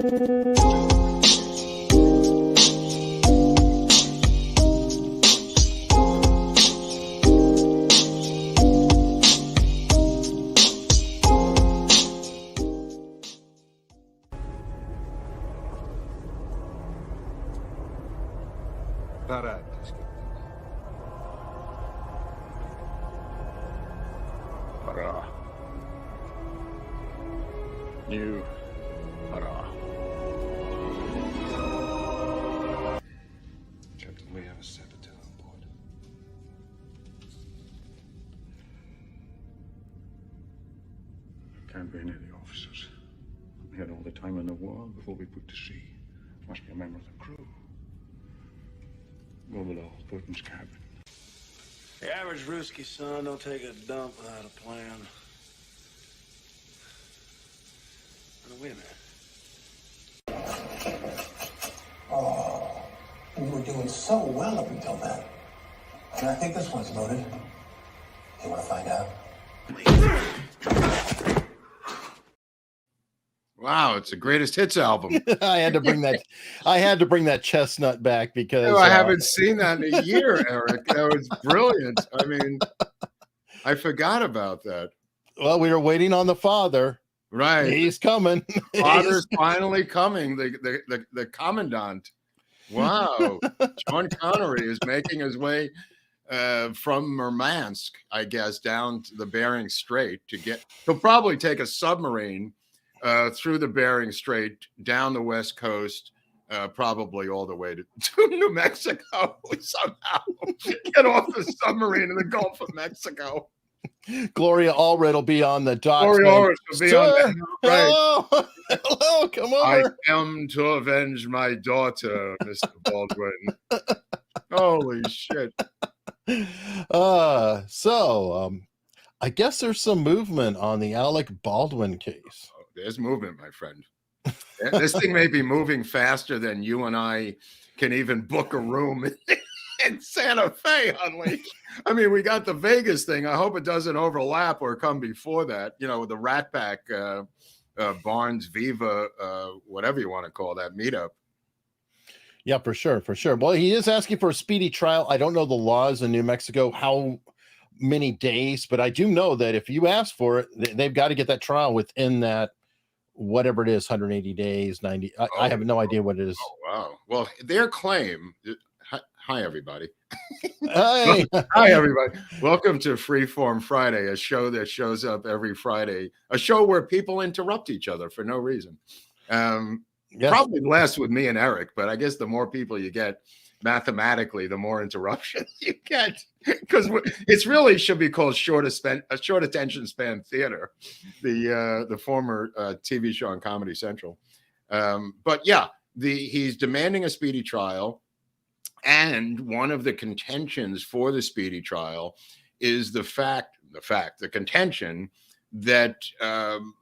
Hurrah. New hurrah. Captain, we have a saboteur on board. Can't be any of the officers. We had all the time in the world before we put to sea. Must be a member of the crew. Go below, Putin's cabin. The average Ruski son don't take a dump without a plan. Now, wait a minute. Oh, we were doing so well up until then. And I think this one's loaded. You want to find out? Wow, it's the greatest hits album. I had to bring that chestnut back because I haven't seen that in a year, Eric. That was brilliant. I mean, I forgot about that. Well, we were waiting on the father. Right. He's coming. Father's finally coming. The commandant. Wow. Sean Connery is making his way from Murmansk, I guess, down to the Bering Strait he'll probably take a submarine through the Bering Strait, down the West Coast, probably all the way to New Mexico. Somehow get off the submarine in the Gulf of Mexico. Gloria Allred will be on the dock. Gloria Allred will be on the hello, hello, come over. I am to avenge my daughter, Mr. Baldwin. Holy shit. I guess there's some movement on the Alec Baldwin case. There's movement, my friend. This thing may be moving faster than you and I can even book a room in Santa Fe, Hunley. I mean, we got the Vegas thing. I hope it doesn't overlap or come before that. You know, the Rat Pack, Barnes, Viva, whatever you want to call that meetup. Yeah, for sure, for sure. Well, he is asking for a speedy trial. I don't know the laws in New Mexico, how many days, but I do know that if you ask for it, they've got to get that trial within that, whatever it is, 180 days, 90. I have no idea what it is. Oh, wow. Well, their claim. Hi, everybody. Hey. Hi, everybody. Welcome to Freeform Friday, a show that shows up every Friday, a show where people interrupt each other for no reason. Probably less with me and Eric, but I guess the more people you get, mathematically, the more interruptions you get, because it's really should be called short attention span theater, the former TV show on Comedy Central. But yeah, he's demanding a speedy trial, and one of the contentions for the speedy trial is the contention that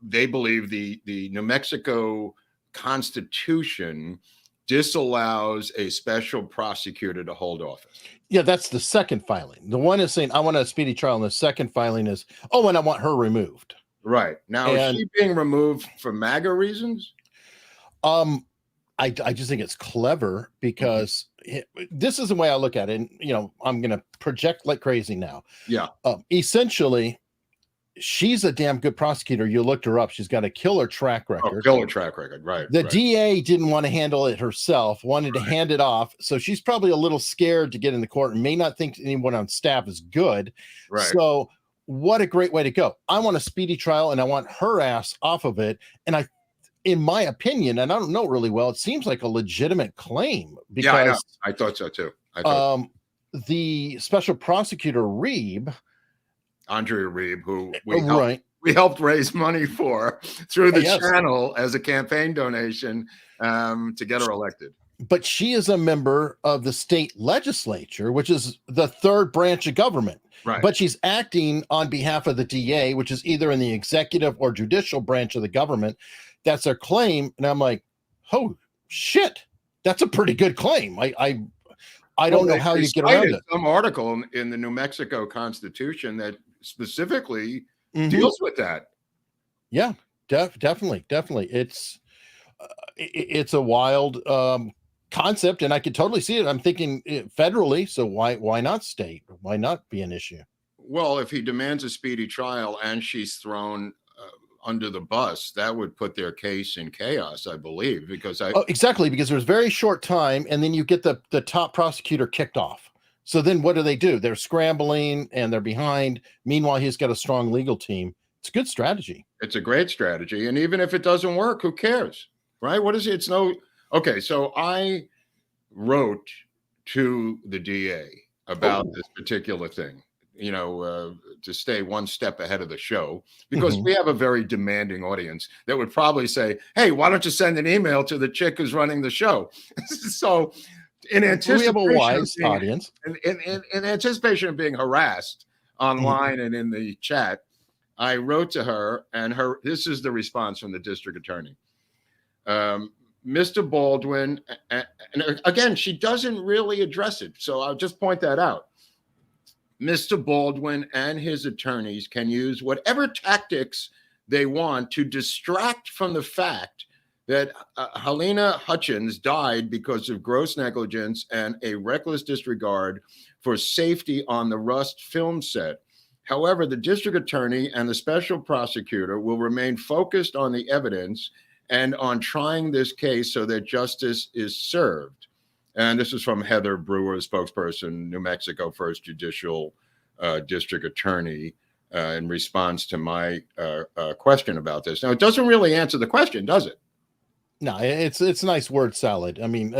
they believe the New Mexico Constitution disallows a special prosecutor to hold office. Yeah, that's the second filing. The one is saying, I want a speedy trial, and the second filing is, and I want her removed. Right. Now, is she being removed for MAGA reasons? I just think it's clever because this is the way I look at it. And, you know, I'm going to project like crazy now. Yeah. Essentially, she's a damn good prosecutor. You looked her up. She's got a killer track record. Killer track record. Right. The DA didn't want to handle it herself, wanted to hand it off. So she's probably a little scared to get in the court and may not think anyone on staff is good. Right. So what a great way to go. I want a speedy trial and I want her ass off of it. And in my opinion, and I don't know really well, it seems like a legitimate claim because I thought so too. The special prosecutor Andrea Reeb, who we helped raise money for through the channel as a campaign donation to get her elected. But she is a member of the state legislature, which is the third branch of government. Right. But she's acting on behalf of the DA, which is either in the executive or judicial branch of the government. That's their claim. And I'm like, oh, shit, that's a pretty good claim. I don't know how you get around it. Some article in the New Mexico Constitution that specifically deals with that. Yeah, definitely. It's it's a wild concept, and I could totally see it. I'm thinking federally, so why not state? Why not be an issue? Well, if he demands a speedy trial and she's thrown under the bus, that would put their case in chaos, I believe, because exactly, because there's very short time, and then you get the top prosecutor kicked off. So then what do? They're scrambling and they're behind. Meanwhile, he's got a strong legal team. It's a good strategy. It's a great strategy. And even if it doesn't work, who cares? Right? What is it? It's no. Okay. So I wrote to the DA about this particular thing, to stay one step ahead of the show, because we have a very demanding audience that would probably say, hey, why don't you send an email to the chick who's running the show? So in anticipation, we have a wise audience. In anticipation of being harassed online and in the chat, I wrote to her, and this is the response from the district attorney. Mr. Baldwin, and again, she doesn't really address it, so I'll just point that out. Mr. Baldwin and his attorneys can use whatever tactics they want to distract from the fact that Helena Hutchins died because of gross negligence and a reckless disregard for safety on the Rust film set. However, the district attorney and the special prosecutor will remain focused on the evidence and on trying this case so that justice is served. And this is from Heather Brewer, spokesperson, New Mexico First Judicial District Attorney, in response to my question about this. Now, it doesn't really answer the question, does it? No, it's a nice word salad. I mean,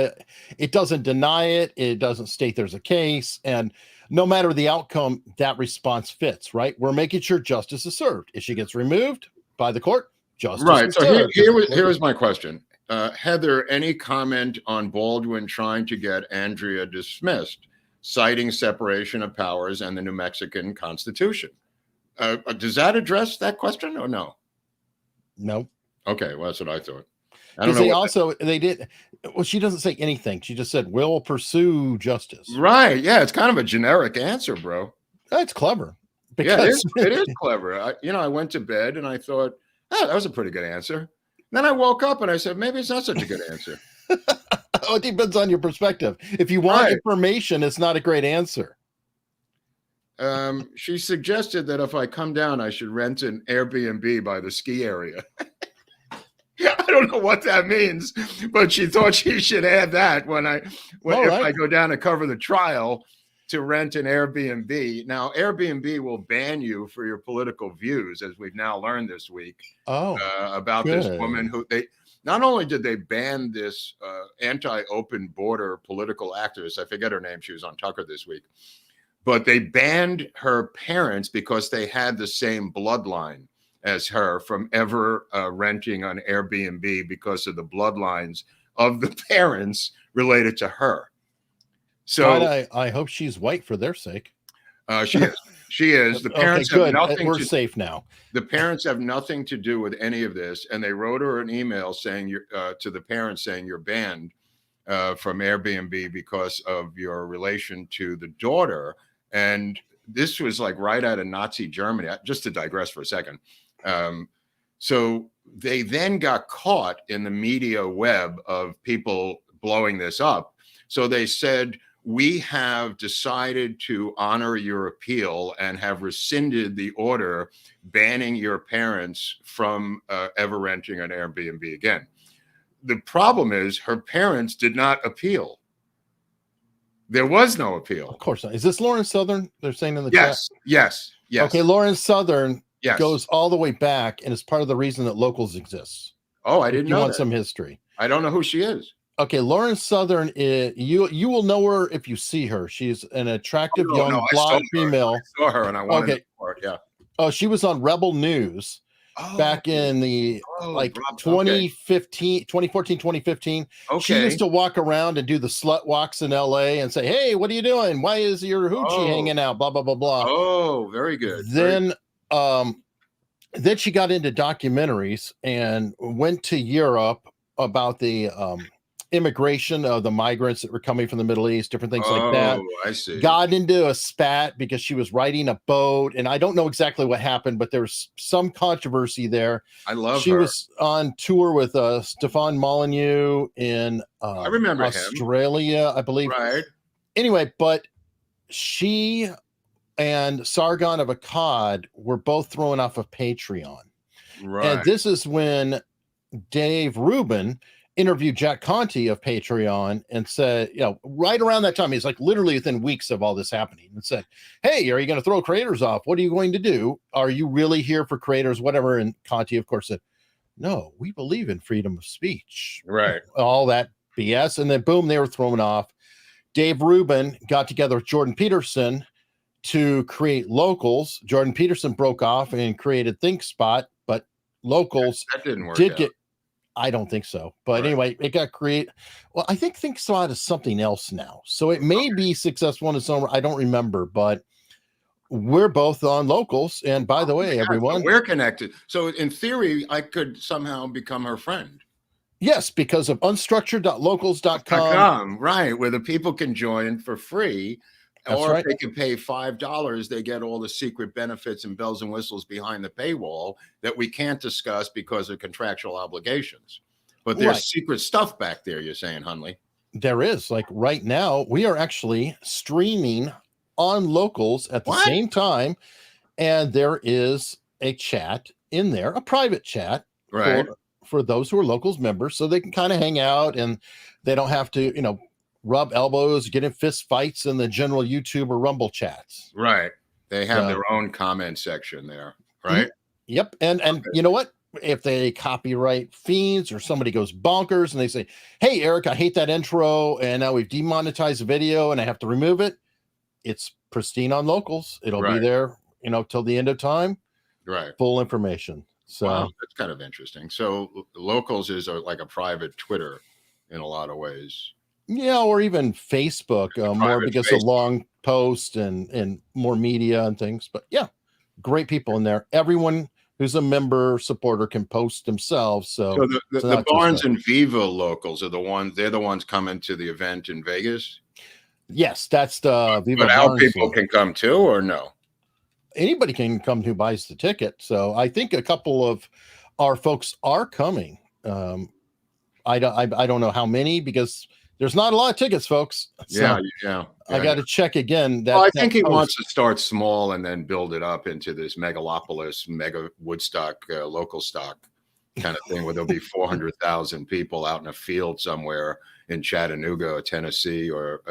it doesn't deny it. It doesn't state there's a case. And no matter the outcome, that response fits, right? We're making sure justice is served. If she gets removed by the court, justice is served. So here was my question. Heather, any comment on Baldwin trying to get Andrea dismissed, citing separation of powers and the New Mexican Constitution? Does that address that question or no? No. Okay, well, that's what I thought. They did. Well, she doesn't say anything. She just said, we'll pursue justice. Right. Yeah. It's kind of a generic answer, bro. That's clever. Because it is clever. I went to bed and I thought, that was a pretty good answer. Then I woke up and I said, maybe it's not such a good answer. It depends on your perspective. If you want information, it's not a great answer. She suggested that if I come down, I should rent an Airbnb by the ski area. I don't know what that means, but she thought she should add that if I go down to cover the trial, to rent an Airbnb. Now, Airbnb will ban you for your political views, as we've now learned this week. About this woman who not only did they ban this anti-open border political activist, I forget her name, she was on Tucker this week, but they banned her parents because they had the same bloodline as her from ever renting an Airbnb because of the bloodlines of the parents related to her. So God, I hope she's white for their sake. She is. She is. The parents have nothing. We're safe now. The parents have nothing to do with any of this, and they wrote her an email saying to the parents saying you're banned from Airbnb because of your relation to the daughter. And this was like right out of Nazi Germany. Just to digress for a second. So they then got caught in the media web of people blowing this up. So they said, we have decided to honor your appeal and have rescinded the order banning your parents from ever renting an Airbnb again. The problem is her parents did not appeal. There was no appeal. Of course not. Is this Lauren Southern? They're saying in the chat? Yes. Okay, Lauren Southern goes all the way back and is part of the reason that Locals exists. Oh, I didn't know. You want some history? I don't know who she is. Okay, Lauren Southern is you will know her if you see her. She's an attractive young blonde female. I saw her and I wanted to support, yeah. Oh, she was on Rebel News back in the 2014, 2015. Okay. She used to walk around and do the slut walks in LA and say, "Hey, what are you doing? Why is your hoochie hanging out? Blah blah blah blah." Oh, very good. Then she got into documentaries and went to Europe about the immigration of the migrants that were coming from the Middle East, different things like that. I see. Got into a spat because she was riding a boat, and I don't know exactly what happened, but there was some controversy there. I love she her. was on tour with Stefan Molyneux in I remember Australia, I believe. Right. Anyway, but she and Sargon of Akkad were both thrown off of Patreon. Right. And this is when Dave Rubin interviewed Jack Conte of Patreon and said, right around that time, he's like literally within weeks of all this happening, and said, hey, are you going to throw creators off? What are you going to do? Are you really here for creators? Whatever. And Conte, of course, said, no, we believe in freedom of speech. Right. All that BS. And then boom, they were thrown off. Dave Rubin got together with Jordan Peterson to create Locals. Jordan Peterson broke off and created ThinkSpot, but Locals that didn't work did out. get, I don't think so. But anyway, it got created. Well, I think ThinkSpot is something else now. So it may be successful in its own. I don't remember, but we're both on Locals. And by the way, everyone, we're connected. So in theory, I could somehow become her friend. Yes, because of unstructured.locals.com. Right, where the people can join for free. That's or right. if they can pay $5, they get all the secret benefits and bells and whistles behind the paywall that we can't discuss because of contractual obligations. But there's secret stuff back there, you're saying, Hunley. There is. Like right now, we are actually streaming on Locals at the same time. And there is a chat in there, a private chat for those who are Locals members, so they can kind of hang out and they don't have to, rub elbows, get in fist fights in the general YouTube or Rumble chats. Right. They have their own comment section there, right? Yep. And you know what? If they copyright fiends or somebody goes bonkers and they say, hey, Eric, I hate that intro, and now we've demonetized the video and I have to remove it, it's pristine on Locals. It'll be there, till the end of time. Right. Full information. So that's kind of interesting. So Locals is like a private Twitter in a lot of ways. Yeah, or even Facebook, more because of long posts and more media and things. But yeah, great people in there. Everyone who's a member supporter can post themselves. So the Barnes and Viva Locals are they're the ones coming to the event in Vegas. Yes, that's the Viva. But our people can come too, or no? Anybody can come who buys the ticket. So I think a couple of our folks are coming. I don't know how many, because there's not a lot of tickets, folks. So I got to check again. I think he wants to start small and then build it up into this megalopolis, mega Woodstock, local stock kind of thing, where there'll be 400,000 people out in a field somewhere in Chattanooga or Tennessee, or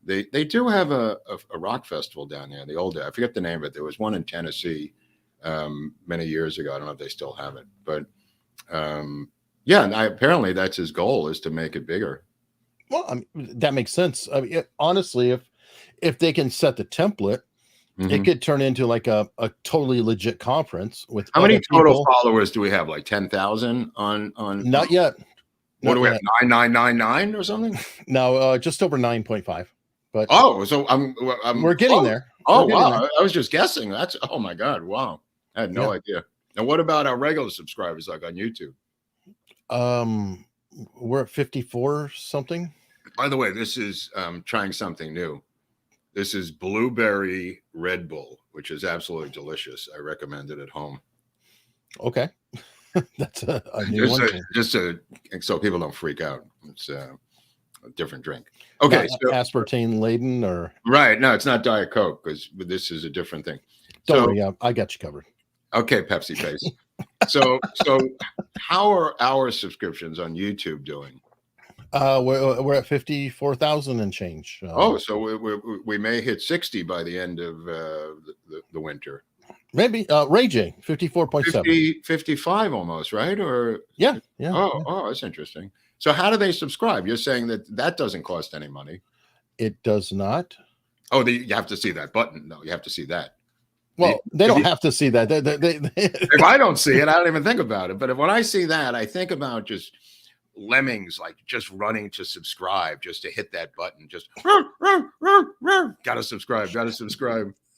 they do have a rock festival down there. The old, I forget the name of it. There was one in Tennessee many years ago. I don't know if they still have it, but apparently that's his goal, is to make it bigger. Well, I mean, that makes sense. I mean, honestly, if they can set the template, it could turn into like a totally legit conference with. How many total followers do we have? Like 10,000 on? Not yet. What do we have? 9,999 or something? No, just over 9.5. But so we're getting there. Oh wow! I was just guessing. That's my God! Wow, I had no idea. And what about our regular subscribers, like on YouTube? We're at 54 something. By the way, this is trying something new. This is blueberry Red Bull, which is absolutely delicious. I recommend it at home. Okay. That's a new one. Just so people don't freak out. It's a different drink. Okay. Not aspartame laden or? Right. No, it's not Diet Coke, because this is a different thing. Don't worry, I got you covered. Okay, Pepsi face. So how are our subscriptions on YouTube doing? We're at 54,000 and change. So we may hit 60 by the end of the winter. Maybe Ray J 54.7, 55 almost, right? Or yeah. Oh, that's interesting. So how do they subscribe? You're saying that doesn't cost any money. It does not. Oh, you have to see that button. No, you have to see that. Well, they don't have to see that. If I don't see it, I don't even think about it. But when I see that, I think about just lemmings, like just running to subscribe, just to hit that button. Just gotta subscribe.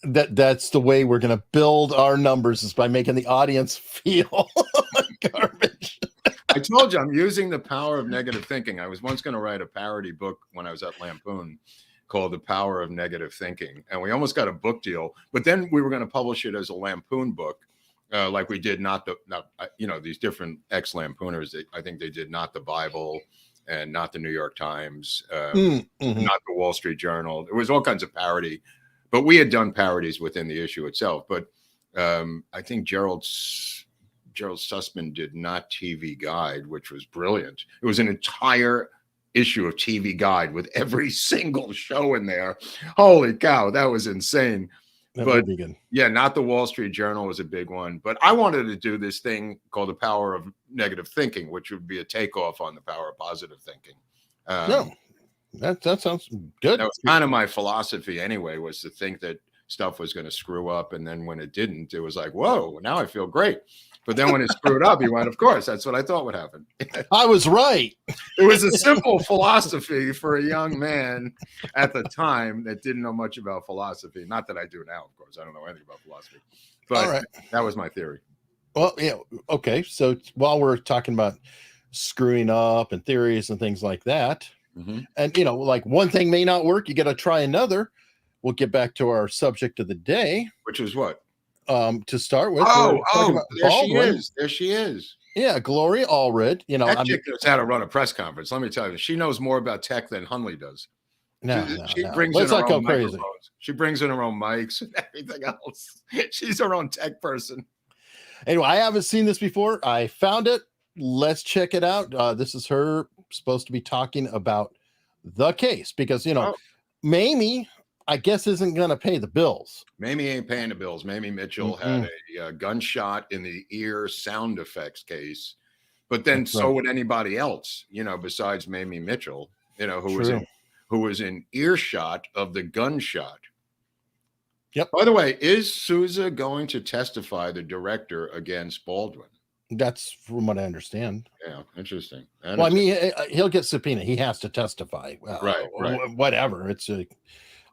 That's the way we're going to build our numbers, is by making the audience feel garbage. I told you I'm using the power of negative thinking. I was once going to write a parody book when I was at Lampoon called The Power of Negative Thinking. And we almost got a book deal, but then we were going to publish it as a Lampoon book. Like we did these different ex-Lampooners. I think they did Not the Bible and Not the New York Times, Not the Wall Street Journal. There was all kinds of parody, but we had done parodies within the issue itself. But I think Gerald Sussman did Not TV Guide, which was brilliant. It was an entire issue of TV Guide with every single show in there. Holy cow, that was insane. That would be good. Yeah, Not the Wall Street Journal was a big one. But I wanted to do this thing called The Power of Negative Thinking, which would be a takeoff on The Power of Positive Thinking. No, that sounds good. That was kind of my philosophy anyway, was to think that stuff was going to screw up. And then when it didn't, it was like, whoa, now I feel great. But then when it screwed up, he went, of course, that's what I thought would happen. I was right. It was a simple philosophy for a young man at the time that didn't know much about philosophy. Not that I do now, of course. I don't know anything about philosophy. But that was my theory. Well, yeah. Okay. So while we're talking about screwing up and theories and things like that, and, like one thing may not work, you got to try another. We'll get back to our subject of the day. Which is what? To start with, there she is. Yeah, Gloria Allred. That chick knows how to run a press conference. Let me tell you, she knows more about tech than Hunley does. Let's not go crazy. She brings in her own mics and everything else. She's her own tech person. Anyway, I haven't seen this before. I found it. Let's check it out. This is her supposed to be talking about the case because Mamie, I guess, isn't going to pay the bills. Mamie ain't paying the bills. Mamie Mitchell had a gunshot in the ear sound effects case, but then would anybody else, besides Mamie Mitchell, who was in earshot of the gunshot. Yep. By the way, is Sousa going to testify, the director, against Baldwin? That's from what I understand. Yeah, interesting. Well, I mean, he'll get subpoena. He has to testify. Right. Whatever. It's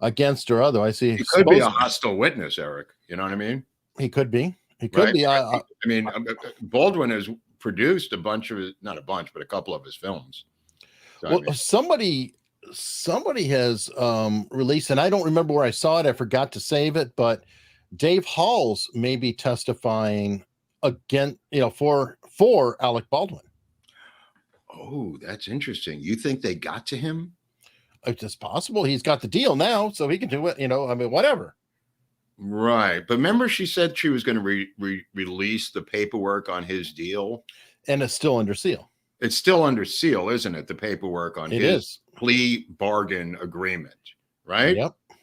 against or otherwise. He could be a hostile witness, Eric. You know what I mean? He could be. He could be. I mean, Baldwin has produced not a bunch, but a couple of his films. So, somebody has released, and I don't remember where I saw it. I forgot to save it, but Dave Halls may be testifying again, for Alec Baldwin. Oh, that's interesting. You think they got to him? It's possible. He's got the deal now, so he can do it. Whatever. Right. But remember, she said she was going to release the paperwork on his deal. And it's still under seal. It's still under seal, isn't it? The paperwork on his plea bargain agreement, right?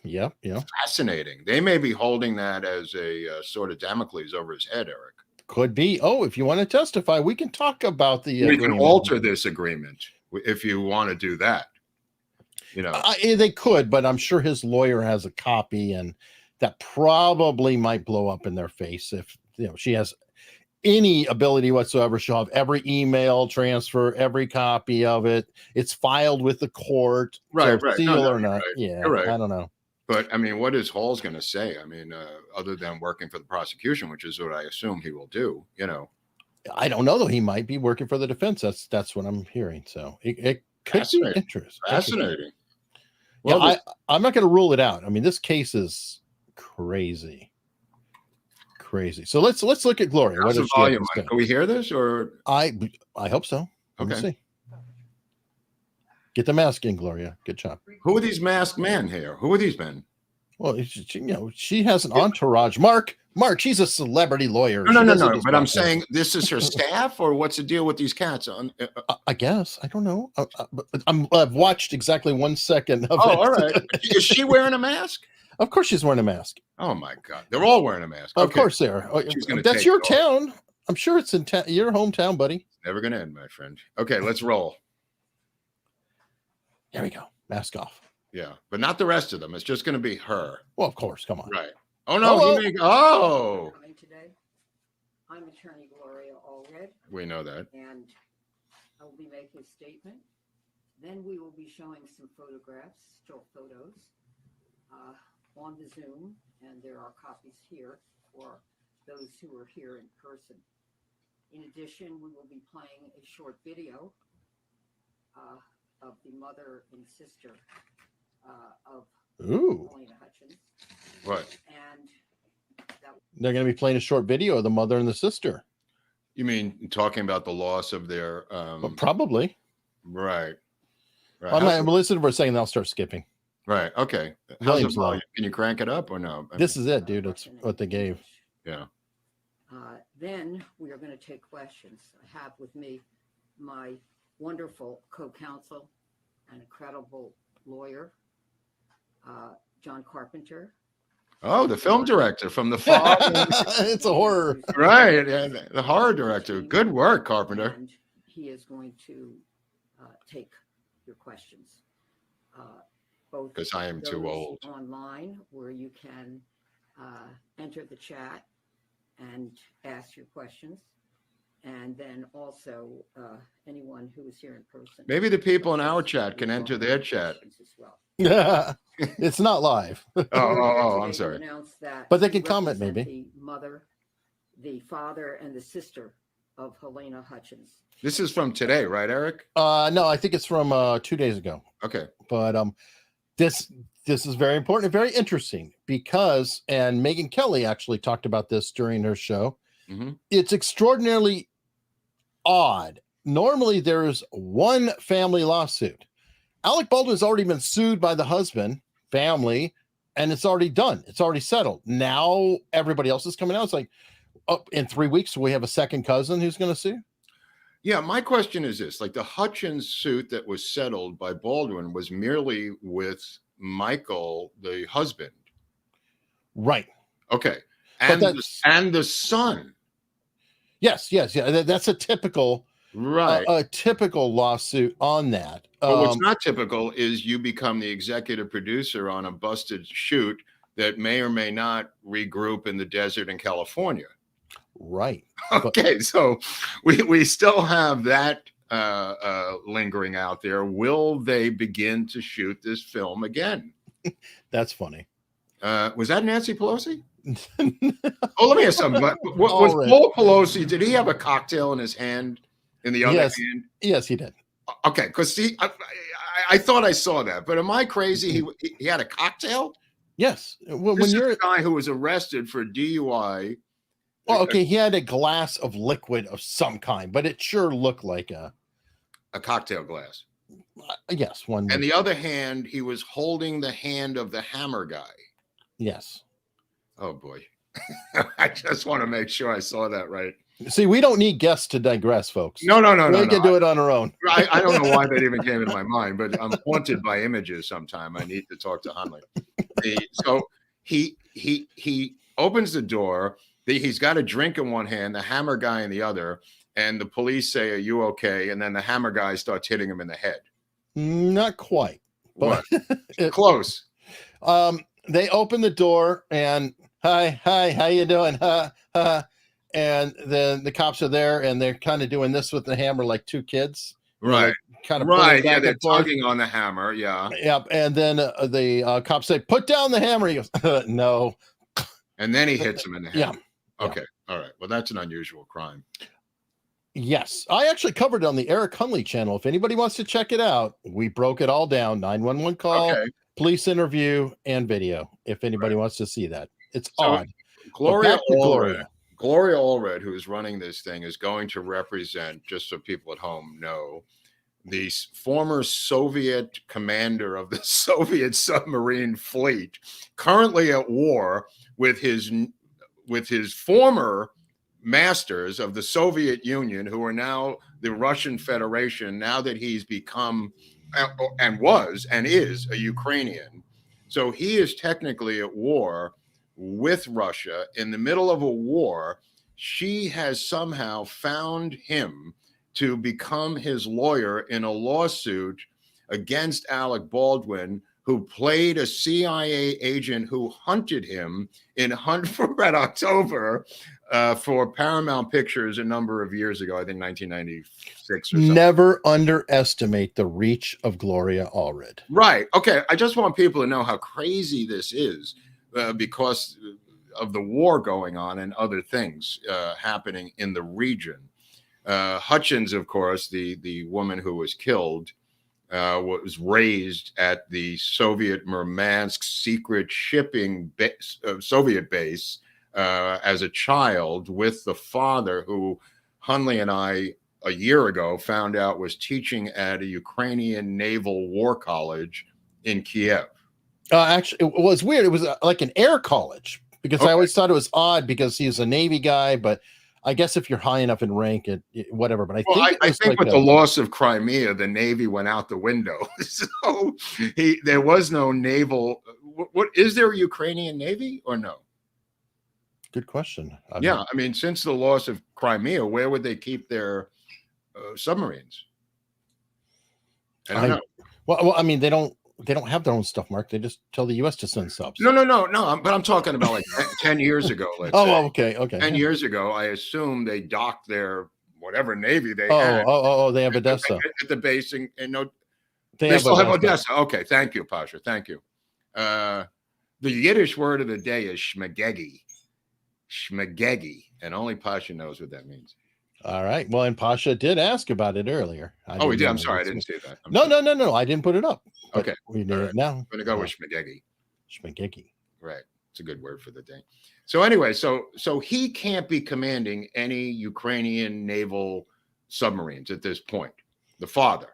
Yep. Fascinating. They may be holding that as a sort of Damocles over his head, Eric. Could be. Oh, if you want to testify, we can talk about the We can alter this agreement if you want to do that. They could, but I'm sure his lawyer has a copy, and that probably might blow up in their face if she has any ability whatsoever. She'll have every email transfer, every copy of it. It's filed with the court, right? Seal or not? Right. Yeah, right. I don't know. But I mean, what is Hall's going to say? I mean, other than working for the prosecution, which is what I assume he will do. I don't know though. He might be working for the defense. That's what I'm hearing. So it could be interesting. Fascinating. Well, yeah, I'm not going to rule it out. I mean, this case is crazy. So let's look at Gloria. How's the volume? Can we hear this? Or I hope so. Let me see. Get the mask in, Gloria. Good job. Who are these masked men here? Who are these men? Well, she has an entourage. Mark, she's a celebrity lawyer. No. But I'm saying, this is her staff, or what's the deal with these cats? I guess I don't know. I've watched exactly 1 second of it. All right. Is she wearing a mask? Of course, she's wearing a mask. Oh my God, they're all wearing a mask. Of course they are. That's your town. I'm sure it's in your hometown, buddy. Never gonna end, my friend. Okay, let's roll. There we go. Mask off. Yeah, but not the rest of them. It's just going to be her. Well, of course. Come on. Right. Oh, no. Today. I'm attorney Gloria Allred. We know that. And I will be making a statement. Then we will be showing some photographs, still photos, on the Zoom. And there are copies here for those who are here in person. In addition, we will be playing a short video of the mother and sister of Helena Hutchins. What? And They're going to be playing a short video of the mother and the sister. You mean talking about the loss of their Well, probably. Right. I'm going to listen for a second, then I'll start skipping. Right. Okay. How's the volume? Can you crank it up or no? This is it, dude. It's what they gave. Yeah. Then we are going to take questions. I have with me my wonderful co-counsel and incredible lawyer, John Carpenter. Oh, the film director from The Fog. It's a horror. Right. Yeah, the horror director. Good work, Carpenter. And he is going to take your questions. Both because I am too old. Online, where you can enter the chat and ask your questions. And then also anyone who is here in person. Maybe the people in our chat can enter their chat. As well. It's not live. Oh, I'm sorry. But they can comment maybe. The mother, the father, and the sister of Helena Hutchins. This is from today, right, Eric? No, I think it's from 2 days ago. Okay. But this is very important and very interesting because, and Megan Kelly actually talked about this during her show. Mm-hmm. It's extraordinarily odd. Normally there's one family lawsuit. Alec Baldwin has already been sued by the husband, family, and it's already done. It's already settled. Now everybody else is coming out. It's like, oh, in 3 weeks, we have a second cousin who's going to sue. Yeah, my question is this: like the Hutchins suit that was settled by Baldwin was merely with Michael, the husband, right? Okay, and the son. Yes, yeah. That's a typical, right? A typical lawsuit on that. But what's not typical is you become the executive producer on a busted shoot that may or may not regroup in the desert in California. Right. Okay, so we still have that lingering out there. Will they begin to shoot this film again? That's funny. Was that Nancy Pelosi? Oh, let me ask something. Was Paul Pelosi, did he have a cocktail in his hand, in the other hand? Yes, he did. Okay, because I thought I saw that, but am I crazy? He had a cocktail? Yes. Well, this is a guy who was arrested for DUI. Well, okay, he had a glass of liquid of some kind, but it sure looked like a cocktail glass. Yes, one. And the other hand, he was holding the hand of the hammer guy. Yes. Oh boy. I just want to make sure I saw that right. See, we don't need guests to digress, folks. No. We can do it on our own. I don't know why that even came into my mind, but I'm haunted by images sometime. I need to talk to Hunley. So he opens the door. He's got a drink in one hand, the hammer guy in the other, and the police say, "Are you okay?" And then the hammer guy starts hitting him in the head. Not quite. But close. They open the door and hi, how you doing? And then the cops are there and they're kind of doing this with the hammer like two kids. Right. Kind of right. Yeah, they're tugging on the hammer. Yeah. Yep. And then the cops say, "Put down the hammer." He goes, "No." And then he hits him in the head. Yeah. Okay. All right. Well, that's an unusual crime. Yes. I actually covered it on the Eric Hunley channel. If anybody wants to check it out, we broke it all down. 911 call, police interview, and video. If anybody wants to see that. It's odd. Gloria Allred, who is running this thing, is going to represent, just so people at home know, the former Soviet commander of the Soviet submarine fleet, currently at war with his former masters of the Soviet Union, who are now the Russian Federation, now that he's become and was and is a Ukrainian. So he is technically at war with Russia. In the middle of a war, she has somehow found him to become his lawyer in a lawsuit against Alec Baldwin, who played a CIA agent who hunted him in Hunt for Red October for Paramount Pictures a number of years ago, I think 1996 or something. Never underestimate the reach of Gloria Allred. Right. Okay. I just want people to know how crazy this is because of the war going on and other things happening in the region. Hutchins, of course, the woman who was killed, was raised at the Soviet Murmansk secret shipping Soviet base as a child with the father who Hunley and I a year ago found out was teaching at a Ukrainian naval war college in Kiev. Actually, it was weird. It was like an air college, because I always thought it was odd because he was a Navy guy, but I guess if you're high enough in rank, whatever. But I think with the loss of Crimea, the Navy went out the window. So there was no naval. What is there a Ukrainian Navy or no? Good question. I mean, since the loss of Crimea, where would they keep their submarines? I don't know. Well, I mean, they don't have their own stuff, Mark. They just tell the U.S. to send subs. No. But I'm talking about like 10 years ago. Let's say. Okay. 10 years ago, I assume they docked their whatever Navy they had. They have Odessa at the base, and no, they still have Odessa. Okay, thank you, Pasha. Thank you. The Yiddish word of the day is shmegegi. Shmegegi, and only Pasha knows what that means. All right. Well, and Pasha did ask about it earlier. We did. I'm sorry, I didn't say that. No. I didn't put it up. Okay. We did it now. I'm going to go with shmegegi. Shmegegi. Right. It's a good word for the day. So anyway, so he can't be commanding any Ukrainian naval submarines at this point. The father.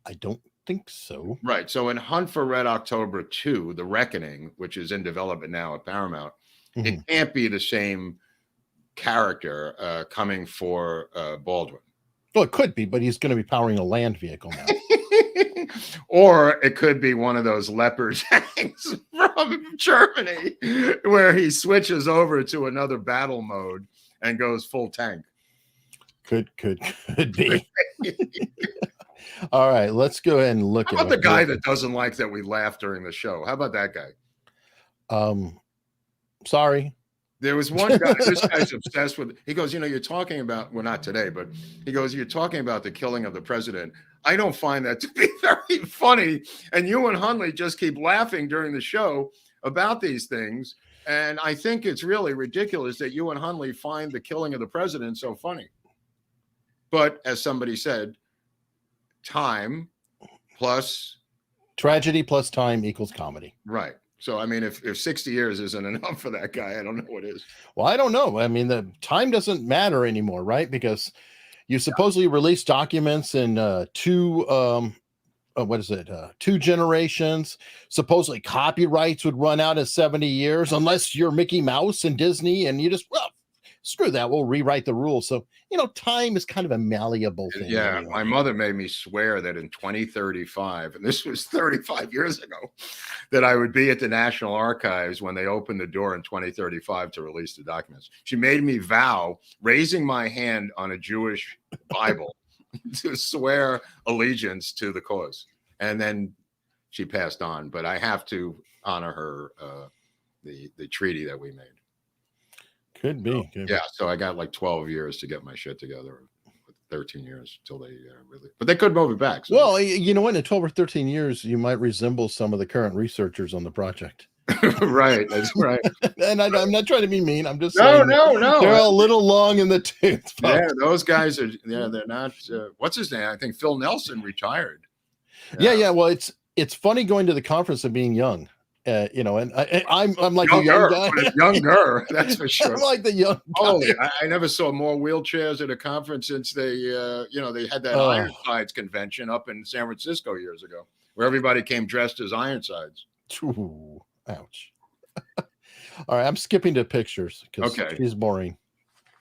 I don't think so. Right. So in Hunt for Red October 2, The Reckoning, which is in development now at Paramount, it can't be the same character coming for Baldwin. Well, it could be, but he's going to be powering a land vehicle now. Or it could be one of those Leopard tanks from Germany where he switches over to another battle mode and goes full tank. Could be. All right, let's go ahead and look at the guy that doesn't like that we laugh during the show. How about that guy? Sorry. There was one guy, this guy's obsessed with, he goes, you're talking about, well, not today, but he goes, you're talking about the killing of the president. I don't find that to be very funny. And you and Hunley just keep laughing during the show about these things. And I think it's really ridiculous that you and Hunley find the killing of the president so funny. But as somebody said, time plus tragedy plus time equals comedy. Right. So, I mean, if 60 years isn't enough for that guy, I don't know what is. Well, I don't know. I mean, the time doesn't matter anymore, right? Because you supposedly release documents in two generations. Supposedly copyrights would run out in 70 years unless you're Mickey Mouse and Disney, and you just, screw that. We'll rewrite the rules. So, time is kind of a malleable thing. Yeah. Anyway. My mother made me swear that in 2035, and this was 35 years ago, that I would be at the National Archives when they opened the door in 2035 to release the documents. She made me vow, raising my hand on a Jewish Bible, to swear allegiance to the cause. And then she passed on, but I have to honor her, the treaty that we made. Could be. So I got like 12 years to get my shit together. 13 years till they really, but they could move it back. So. Well, you know what? In 12 or 13 years, you might resemble some of the current researchers on the project. Right. That's right. And I'm not trying to be mean. I'm just saying. No. They're a little long in the tooth. Folks. Yeah, those guys are. Yeah, they're not. What's his name? I think Phil Nelson retired. Yeah. Well, it's funny going to the conference and being young. And I'm like younger, the young guy. Younger, that's for sure. I'm like the young guy. I never saw more wheelchairs at a conference since they had that Ironsides convention up in San Francisco years ago, where everybody came dressed as Ironsides. Ooh, ouch. All right, I'm skipping to pictures because she's boring.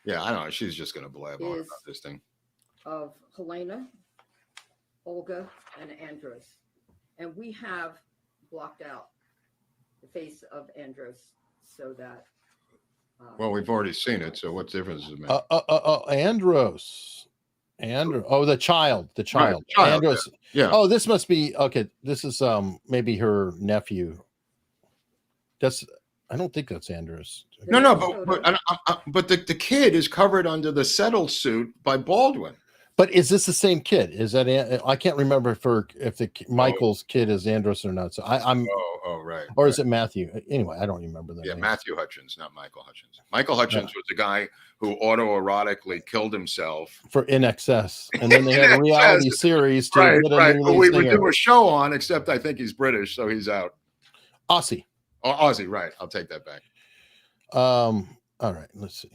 Yeah, I know. She's just going to blab on about this thing. Of Helena, Olga, and Andros. And we have blocked out the face of Andros so that well, we've already seen it, so what difference does it make? Andros. The child. Right, Andros. Yeah. Oh, this must be this is maybe her nephew. I don't think that's Andros. No, but the kid is covered under the settled suit by Baldwin. But is this the same kid? Is that I can't remember if the Michael's kid is Andros or not. So I'm right. Or right. is it Matthew? Anyway, I don't remember that. Yeah, name. Matthew Hutchins, not Michael Hutchins. Michael Hutchins was the guy who autoerotically killed himself for In Excess, and then they had a reality series to get a new lead we singer. would do a show on, except I think he's British, so he's out. Aussie. Oh, Aussie, right? I'll take that back. All right, let's see.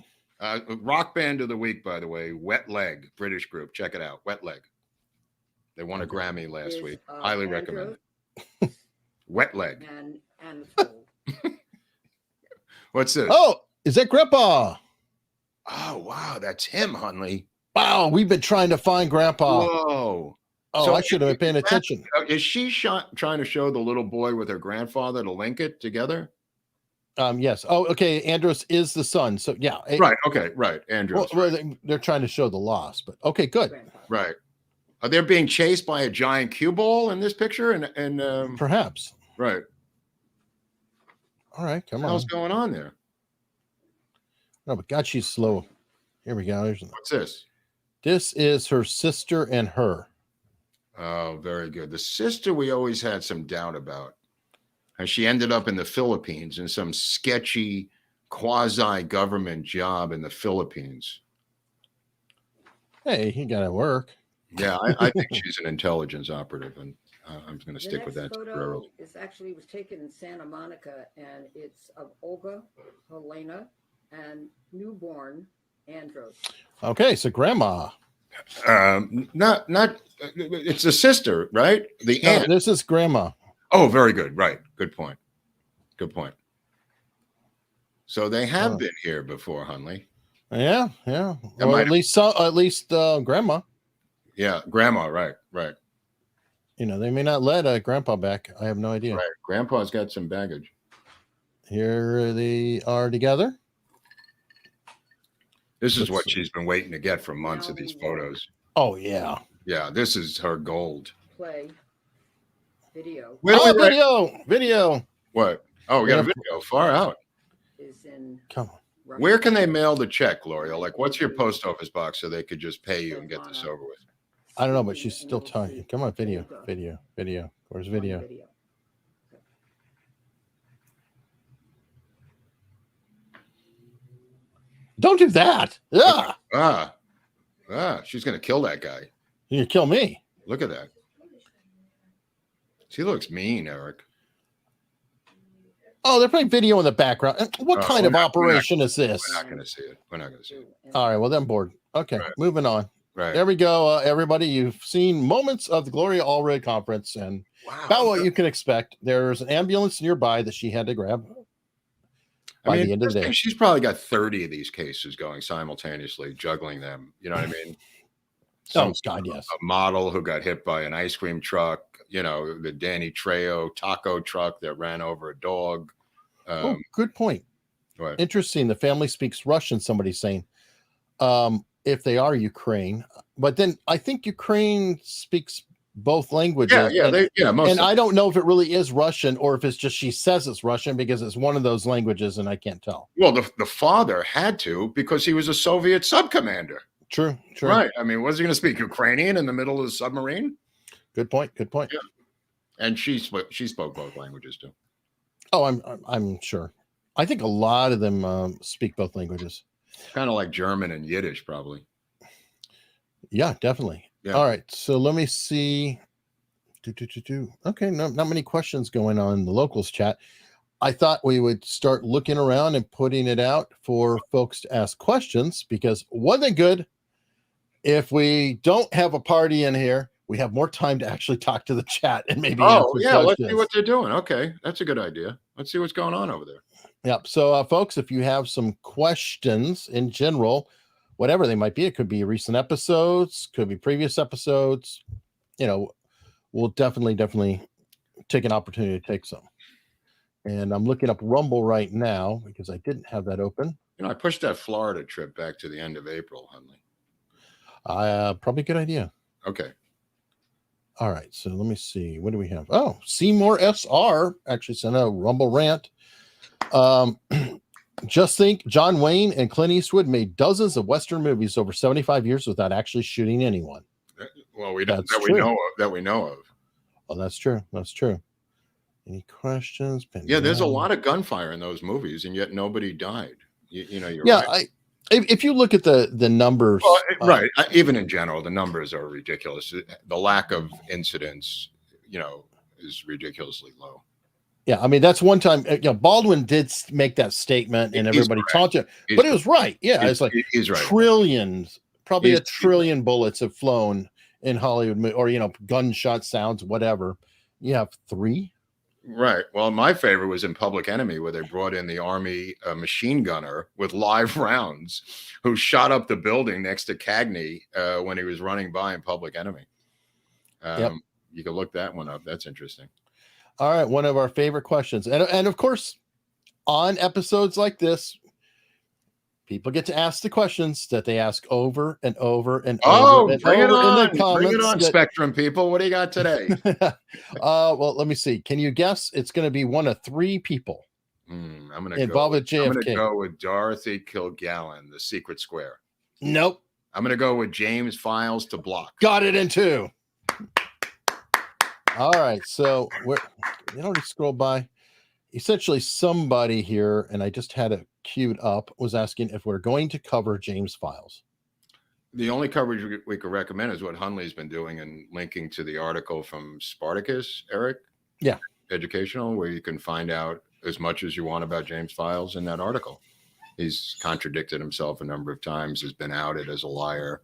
Rock band of the week, by the way, Wet Leg, British group. Check it out, Wet Leg. They won a Grammy last week. Highly recommend it. Wet Leg. And What's this? Oh, is that Grandpa? Oh, wow, that's him, Hunley. Wow, we've been trying to find Grandpa. Whoa. Oh, so I should have been paying attention. Is she trying to show the little boy with her grandfather to link it together? Yes. Oh, okay. Andros is the son. So yeah. Right. Okay. Right. Andros. Well, they're trying to show the loss, but okay, good. Right. Are they being chased by a giant cue ball in this picture? And perhaps. Right. All right. Come on. What's going on there? No, but God, she's slow. Here we go. What's this? This is her sister and her. Oh, very good. The sister we always had some doubt about. And she ended up in the Philippines in some sketchy quasi-government job in the Philippines. Hey, he got to work. Yeah, I think she's an intelligence operative, and I'm going to stick with that. The next photo was taken in Santa Monica, and it's of Olga, Helena, and newborn Andros. Okay, so Grandma. Not. It's the sister, right? The aunt. This is Grandma. Oh, very good. Right. Good point. Good point. So they have been here before, Hunley. Yeah. Well, at least Grandma. Yeah, Grandma. Right. You know, they may not let Grandpa back. I have no idea. Right. Grandpa's got some baggage. Here they are together. This is what she's been waiting to get for months of these photos. Oh, yeah. Yeah, this is her gold. Play video. Video. What? Oh, we got a video far out. Come on. Where can they mail the check, L'Oreal? Like, what's your post office box so they could just pay you and get this over with? I don't know, but she's still talking. Come on, video. Where's video? Don't do that. Yeah. She's gonna kill that guy. You kill me. Look at that. She looks mean, Eric. Oh, they're playing video in the background. What kind of operation is this? We're not gonna see it. All right, well, then bored. Okay, moving on. Right. There we go, everybody. You've seen moments of the Gloria Allred conference and about what you can expect. There's an ambulance nearby that she had to grab. By the end of the day, she's probably got 30 of these cases going simultaneously, juggling them. You know what I mean? Yes. A model who got hit by an ice cream truck. You know, the Danny Trejo taco truck that ran over a dog. Good point. What? Interesting. The family speaks Russian. Somebody's saying, if they are Ukraine, but then I think Ukraine speaks both languages. And I don't know if it really is Russian or if it's just she says it's Russian because it's one of those languages and I can't tell. Well, the father had to because he was a Soviet subcommander. True. Right. I mean, was he going to speak Ukrainian in the middle of the submarine? Good point. Yeah. And she spoke both languages too. Oh, I'm sure. I think a lot of them speak both languages. Kind of like German and Yiddish, probably. Yeah, definitely. Yeah. All right. So let me see. Okay, not many questions going on in the locals chat. I thought we would start looking around and putting it out for folks to ask questions because one thing good, if we don't have a party in here, we have more time to actually talk to the chat and maybe answer questions. Let's see what they're doing. Okay, that's a good idea. Let's see what's going on over there. Yep. So, folks, if you have some questions in general, whatever they might be, it could be recent episodes, could be previous episodes. You know, we'll definitely take an opportunity to take some. And I'm looking up Rumble right now because I didn't have that open. You know, I pushed that Florida trip back to the end of April, Hunley. Probably a good idea. Okay. All right. So let me see. What do we have? Oh, Seymour SR actually sent a Rumble rant. Just think, John Wayne and Clint Eastwood made dozens of Western movies over 75 years without actually shooting anyone. Well, we don't that we know of. Oh, that's true. That's true. Any questions? Yeah, there's a lot of gunfire in those movies, and yet nobody died. You're yeah, right. If you look at the numbers, right, even in general, the numbers are ridiculous. The lack of incidents, is ridiculously low. Yeah, I mean that's one time. Baldwin did make that statement, and everybody talked to him, but it was right. Yeah, it's like he's right. Trillions, probably a trillion bullets have flown in Hollywood, or gunshot sounds, whatever. You have 3. Right. Well, my favorite was in Public Enemy, where they brought in the Army machine gunner with live rounds, who shot up the building next to Cagney when he was running by in Public Enemy. You can look that one up. That's interesting. All right, one of our favorite questions, and of course, on episodes like this, people get to ask the questions that they ask over and over and over and bring over it on. Bring it on, Spectrum people. What do you got today? Well, let me see. Can you guess? It's going to be one of 3 people. I'm going to involved with JFK. I'm going to go with Dorothy Kilgallen, The Secret Square. Nope. I'm going to go with James Files to block. Got it in 2. All right, so scroll by. Essentially, somebody here, and I just had it queued up, was asking if we're going to cover James Files. The only coverage we could recommend is what Hunley's been doing and linking to the article from Spartacus, Eric. Yeah. Educational, where you can find out as much as you want about James Files in that article. He's contradicted himself a number of times, has been outed as a liar,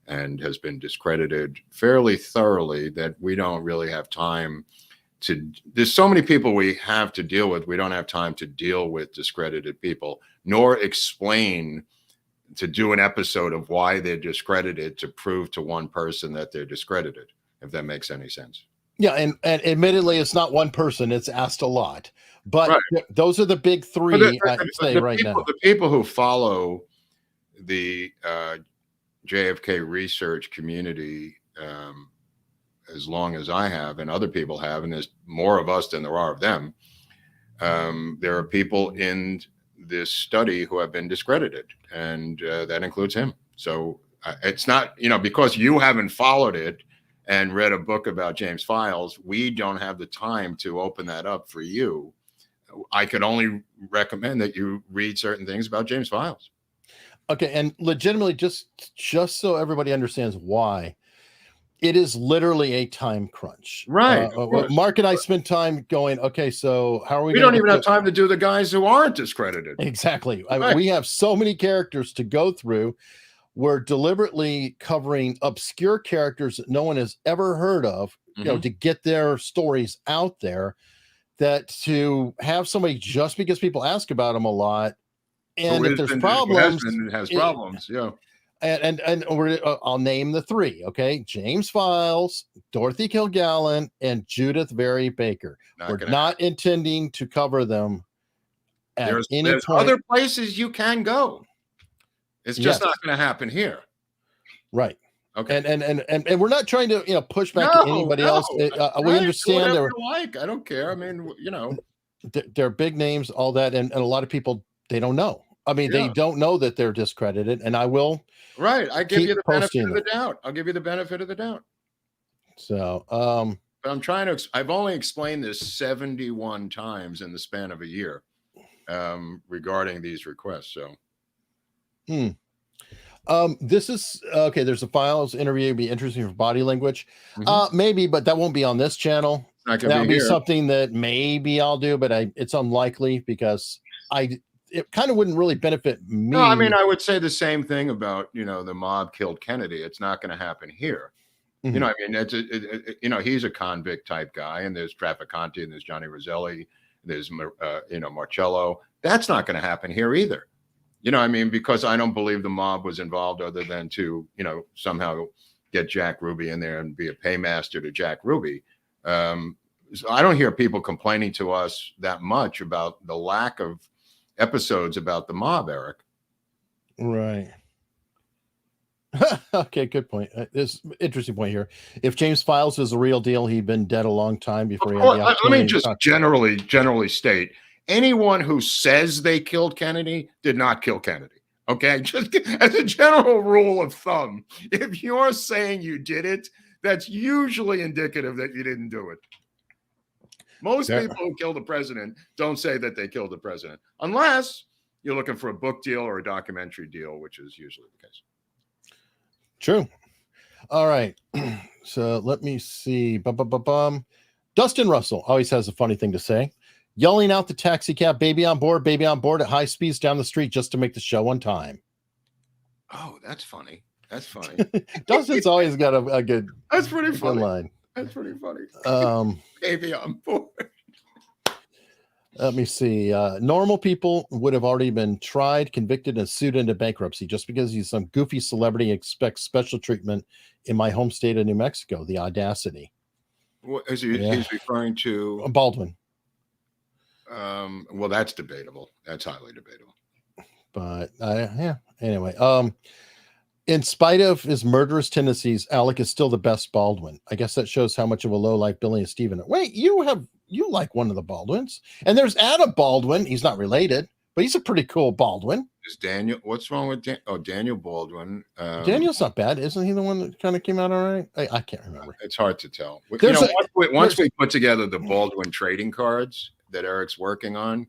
and has been discredited fairly thoroughly that we don't really have time to. There's so many people we have to deal with. We don't have time to deal with discredited people, nor explain, to do an episode of why they're discredited to prove to one person that they're discredited, if that makes any sense. Yeah, and admittedly, it's not one person. It's asked a lot. But those are the big 3, I'd say right now. The people who follow the JFK research community as long as I have and other people have, and there's more of us than there are of them, there are people in this study who have been discredited, and that includes him. So it's not, because you haven't followed it and read a book about James Files, we don't have the time to open that up for you. I could only recommend that you read certain things about James Files. Okay, and legitimately, just so everybody understands why, it is literally a time crunch. Right. Mark and I spent time going, okay, so how are we? We don't even have time to do the guys who aren't discredited. Exactly. We have so many characters to go through. We're deliberately covering obscure characters that no one has ever heard of, to get their stories out there. That to have somebody, just because people ask about them a lot, and if there's problems, it has problems, yeah. And I'll name the 3. Okay, James Files, Dorothy Kilgallen, and Judith Very Baker. We're not intending to cover them at any point. Other places you can go. It's just not going to happen here. Right. Okay. And we're not trying to push back to anybody else. We understand they're like. I don't care. I mean, they're big names, all that, and a lot of people, they don't know. I mean, they don't know that they're discredited, and I will. Right. I give you the benefit of the doubt. I'll give you the benefit of the doubt. So, but I'm trying to. I've only explained this 71 times in the span of a year regarding these requests. So. This is okay. There's a Files interview. It'd be interesting for body language. Maybe, but that won't be on this channel. That'll be something that maybe I'll do, but it's unlikely because it kind of wouldn't really benefit me. No, I mean, I would say the same thing about, the mob killed Kennedy. It's not going to happen here. I mean, he's a convict type guy, and there's Trafficante, and there's Johnny Roselli, there's, Marcello. That's not going to happen here either. I mean, because I don't believe the mob was involved other than to, somehow get Jack Ruby in there and be a paymaster to Jack Ruby. So I don't hear people complaining to us that much about the lack of episodes about the mob, Eric. Right. Okay, good point. This interesting point here. If James Files is a real deal, he'd been dead a long time before he had the opportunity. Let me just generally state, anyone who says they killed Kennedy did not kill Kennedy. Okay, just as a general rule of thumb, if you're saying you did it, that's usually indicative that you didn't do it. Most people who kill the president don't say that they killed the president, unless you're looking for a book deal or a documentary deal, which is usually the case. True. All right. So let me see. Dustin Russell always has a funny thing to say. Yelling out the taxi cab, baby on board at high speeds down the street just to make the show on time. Oh, that's funny. That's funny. Dustin's always got a good. That's pretty funny. Line. That's pretty funny. Baby on board. Let me see. Normal people would have already been tried, convicted, and sued into bankruptcy just because he's some goofy celebrity expects special treatment in my home state of New Mexico. The audacity. What is he? Yeah. He's referring to Baldwin. Well, that's debatable. That's highly debatable. But yeah. Anyway, in spite of his murderous tendencies, Alec is still the best Baldwin. I guess that shows how much of a lowlife Billy and Steven are. Wait, you like one of the Baldwins, and there's Adam Baldwin. He's not related, but he's a pretty cool Baldwin. Is Daniel? What's wrong with Daniel Baldwin? Daniel's not bad, isn't he? The one that kind of came out all right. I can't remember. It's hard to tell. Once we put together the Baldwin trading cards that Eric's working on,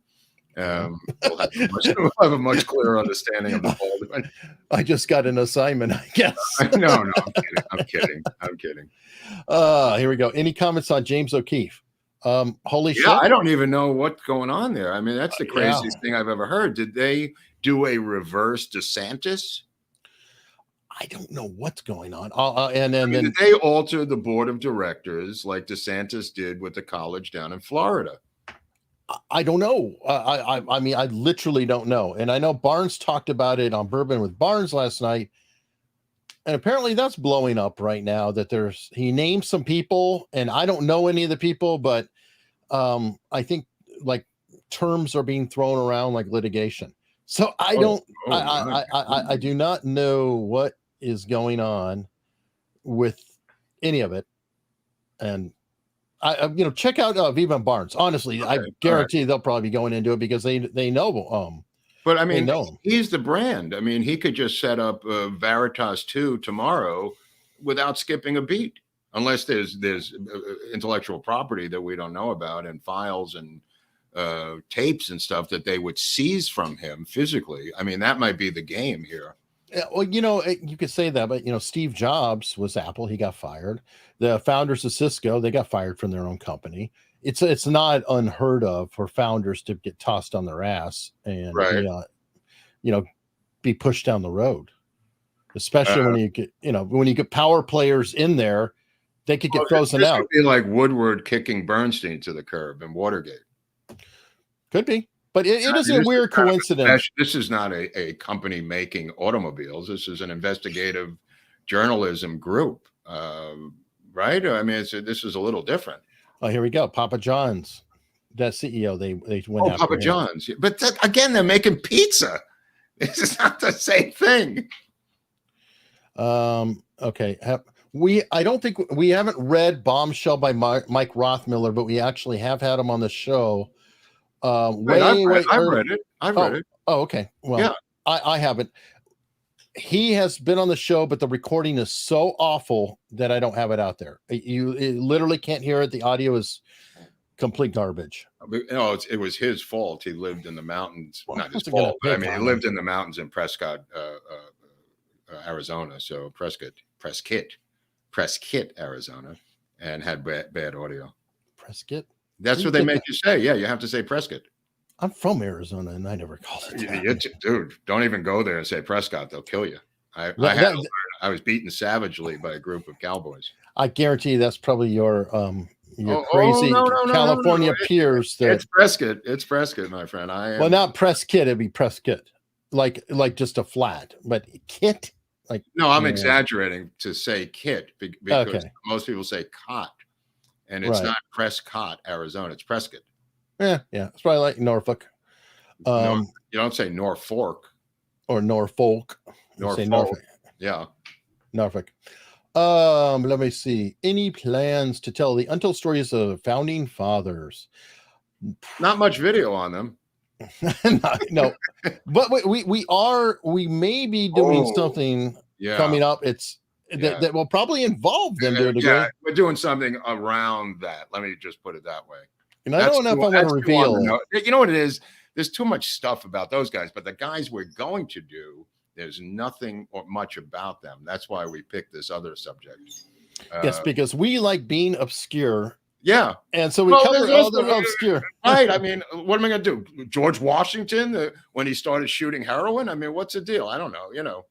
we'll have a much clearer understanding of the Baldwin. I just got an assignment, I guess. No, I'm kidding. Here we go. Any comments on James O'Keefe? Holy shit. I don't even know what's going on there. I mean, that's the craziest thing I've ever heard. Did they do a reverse DeSantis? I don't know what's going on. Did they alter the board of directors like DeSantis did with the college down in Florida? I don't know. I mean, I literally don't know. And I know Barnes talked about it on Bourbon with Barnes last night. And apparently that's blowing up right now, that he named some people, and I don't know any of the people, but I think like terms are being thrown around like litigation. So I do not know what is going on with any of it. And check out Viva Barnes. Honestly, okay, I guarantee they'll probably be going into it because they know. But I mean, he's the brand. I mean, he could just set up Veritas 2 tomorrow without skipping a beat, unless there's intellectual property that we don't know about and files and tapes and stuff that they would seize from him physically. I mean, that might be the game here. Well, you could say that, but Steve Jobs was Apple. He got fired. The founders of Cisco, they got fired from their own company. It's not unheard of for founders to get tossed on their ass and be pushed down the road, especially when you get power players in there, they could get frozen out. Could be like Woodward kicking Bernstein to the curb in Watergate. Could be. But it is a weird coincidence. This is not a company making automobiles. This is an investigative journalism group, right? I mean, this is a little different. Oh, here we go. Papa John's, that CEO, they went after Papa him. John's. But again, they're making pizza. This is not the same thing. Okay. I don't think we haven't read Bombshell by Mike Rothmiller, but we actually have had him on the show. I've read it. Oh, okay. Well, yeah. I haven't. He has been on the show, but the recording is so awful that I don't have it out there. You literally can't hear it. The audio is complete garbage. It was his fault. He lived in the mountains. Not his fault, but I mean, he lived in the mountains in Prescott, Arizona. So Prescott, Arizona, and had bad audio. Prescott. That's what they make you say. Yeah, you have to say Prescott. I'm from Arizona, and I never called it. Dude, don't even go there and say Prescott. They'll kill you. I was beaten savagely by a group of cowboys. I guarantee you that's probably your crazy California peers. It's Prescott. It's Prescott, my friend. Well, not Prescott. It'd be Prescott, like just a flat. But Kit, like I'm exaggerating to say Kit because most people say Cot. And it's not Prescott, Arizona. It's Prescott. Yeah. It's probably like Norfolk. You don't say Norfolk. Or Norfolk. Norfolk. Yeah. Norfolk. Let me see. Any plans to tell the untold stories of founding fathers? Not much video on them. No, but we may be doing something coming up. It's that will probably involve them to a degree. Yeah, we're doing something around that. Let me just put it that way. And I don't know if I want to reveal. You know what it is? There's too much stuff about those guys, but the guys we're going to do, there's nothing or much about them. That's why we picked this other subject. Yes, because we like being obscure. Yeah. And so we cover all the obscure. Right. I mean, what am I going to do? George Washington, when he started shooting heroin? I mean, what's the deal? I don't know. You know,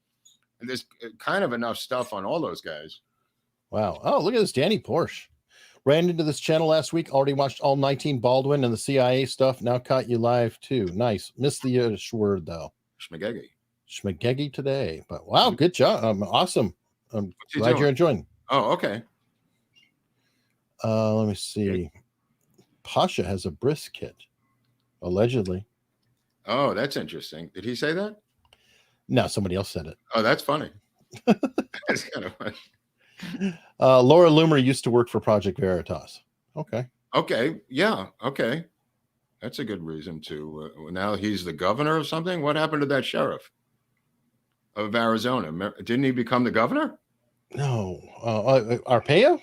there's kind of enough stuff on all those guys. Wow. Oh, look at this. Danny Porsche ran into this channel last week. Already watched all 19 Baldwin and the CIA stuff. Now caught you live too. Nice. Missed the Yiddish word though. Schmagegi today. But wow, good job. Awesome. I'm glad you're enjoying. Oh, okay. Let me see. Pasha has a brisket, allegedly. Oh, that's interesting. Did he say that? No, somebody else said it. Oh, that's funny. That's kind of funny. Laura Loomer used to work for Project Veritas. Okay. Okay. Yeah. Okay. That's a good reason to. Now he's the governor of something. What happened to that sheriff of Arizona? Didn't he become the governor? No. Arpaio?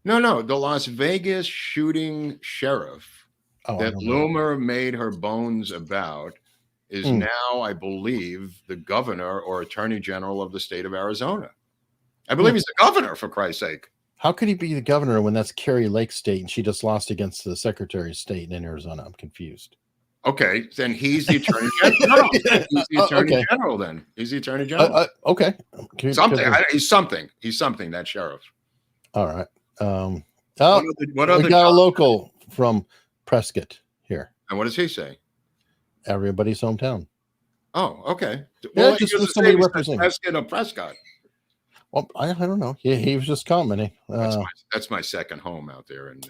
No. The Las Vegas shooting sheriff that Loomer made her bones about is now, I believe, the governor or attorney general of the state of Arizona. I believe he's the governor, for Christ's sake. How could he be the governor when that's Carrie Lake State and she just lost against the Secretary of State in Arizona? I'm confused. Okay, then he's the attorney general. He's the attorney general. Then he's the attorney general. Okay, he's something. He's something. That sheriff. All right. What other we got a local from Prescott here. And what does he say? Everybody's hometown. Oh, okay. Well, yeah, just somebody representing Prescott or Prescott. Well, I don't know. He was just commenting. That's my second home out there in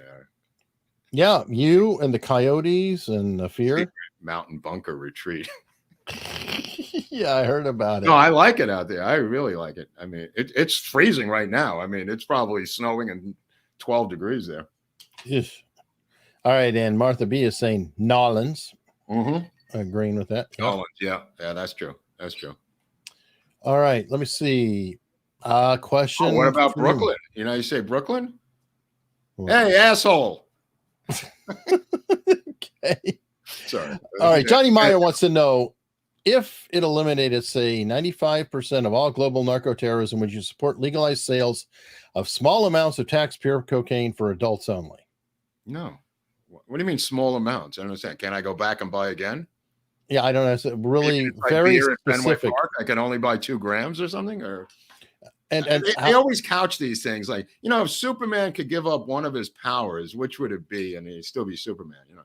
yeah, you and the Coyotes and the Fear Mountain Bunker Retreat. Yeah, I heard about it. No, I like it out there. I really like it. I mean, it's freezing right now. I mean, it's probably snowing and 12 degrees there. Yes. All right, and Martha B is saying Nolans. Mm-hmm. Agreeing with that. Nolans, yeah, that's true. That's true. All right, let me see. Question. What about Brooklyn? You know, you say Brooklyn. Hey, asshole. Okay. Sorry. All right. Johnny Meyer wants to know if it eliminated, say, 95% of all global narco-terrorism, would you support legalized sales of small amounts of tax-pure cocaine for adults only? No. What do you mean small amounts? I don't understand. Can I go back and buy again? Yeah, I don't know. It's really very specific. Park, I can only buy 2 grams or something, or. And they always couch these things like, you know, if Superman could give up one of his powers, which would it be? And he'd still be Superman, you know.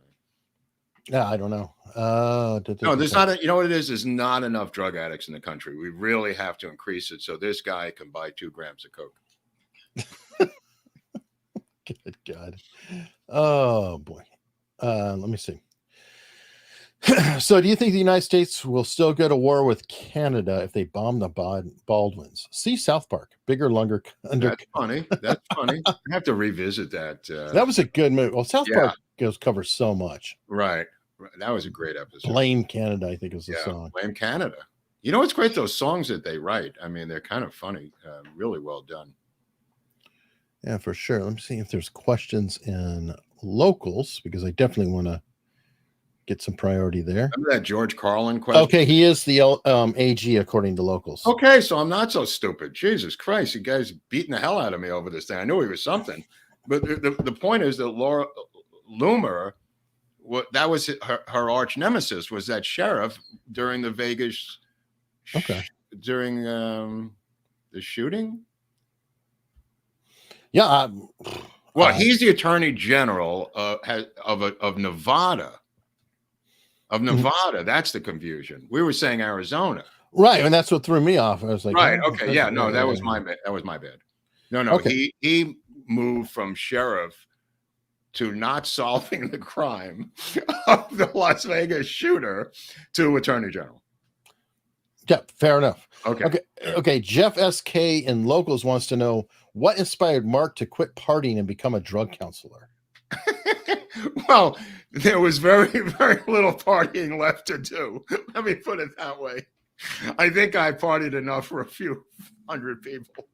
Yeah, I don't know. No, there's not. You know what it is? There's not enough drug addicts in the country. We really have to increase it so this guy can buy 2 grams of coke. Good God. Oh boy. Let me see. So do you think the United States will still go to war with Canada if they bomb the Baldwins? See South Park, bigger, longer. That's funny. That's funny. I have to revisit that. That was a good movie. Well, South Park covers so much. Right. That was a great episode. Blame Canada, I think, is the song. Blame Canada. You know, it's great, those songs that they write. I mean, they're kind of funny. Really well done. Yeah, for sure. Let me see if there's questions in locals, because I definitely want to get some priority there. Remember that George Carlin question? Okay, he is the AG according to locals. Okay, so I'm not so stupid. Jesus Christ, you guys beating the hell out of me over this thing. I knew he was something. But the point is that Laura Loomer, that was her arch nemesis, was that sheriff during the Vegas during the shooting. Yeah. Well, he's the attorney general of Nevada. Of Nevada, that's the confusion. We were saying Arizona, right? And that's what threw me off. I was like, right, okay, yeah, no, that was my bad. That was my bad. No, okay. He moved from sheriff to not solving the crime of the Las Vegas shooter to attorney general. Yeah, fair enough. Okay. Jeff SK in locals wants to know what inspired Mark to quit partying and become a drug counselor. Well, there was very, very little partying left to do. Let me put it that way. I think I partied enough for a few hundred people.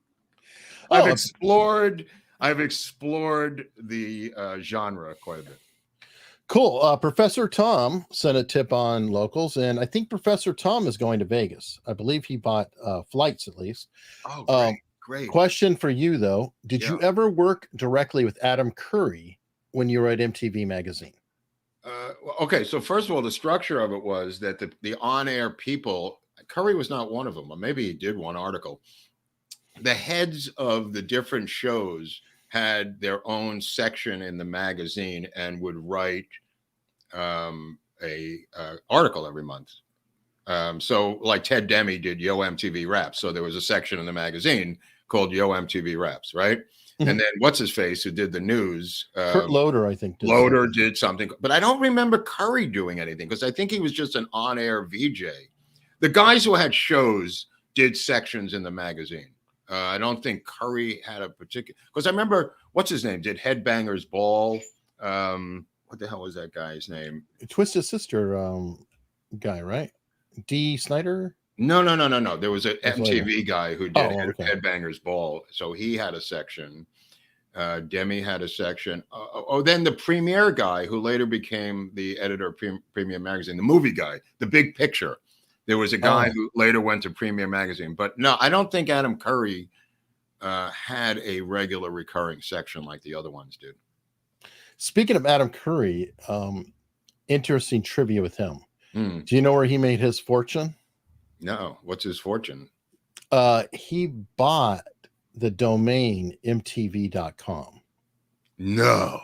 I've explored the genre quite a bit. Cool. Professor Tom sent a tip on locals, and I think Professor Tom is going to Vegas. I believe he bought flights at least. Oh, great. Question for you, though. Did you ever work directly with Adam Curry when you were at MTV Magazine? Okay, so first of all, the structure of it was that the on-air people, Curry was not one of them, or maybe he did one article. The heads of the different shows had their own section in the magazine and would write a article every month. So like Ted Demme did Yo MTV Raps. So there was a section in the magazine called Yo MTV Raps, right? Mm-hmm. And then what's his face who did the news? Kurt Loder, I think. Did something, but I don't remember Curry doing anything because I think he was just an on-air VJ. The guys who had shows did sections in the magazine. I don't think Curry had a particular, because I remember what's his name did Headbangers Ball. What the hell was that guy's name? Twisted Sister guy, right? D. Snyder? No. There was an MTV guy who did Headbangers Ball, so he had a section. Demi had a section. Then the Premiere guy, who later became the editor of Premiere Magazine, the movie guy, the Big Picture. There was a guy who later went to Premiere Magazine, but no, I don't think Adam Curry had a regular recurring section like the other ones did. Speaking of Adam Curry, interesting trivia with him. Do you know where he made his fortune? No. What's his fortune? He bought the domain mtv.com. No.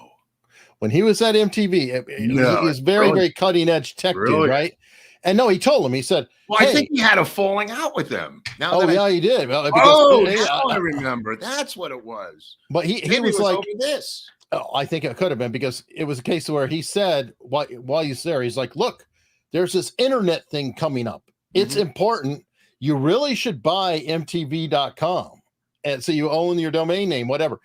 When he was at MTV, he was very cutting edge tech dude, right? And no, he told him, he said, well, I think he had a falling out with them. Now he did. Well, I remember. That's what it was. But he was like, over this. Oh, I think it could have been, because it was a case where he said, while he's there, he's like, look, there's this internet thing coming up. It's important. You really should buy mtv.com. And so you own your domain name, whatever.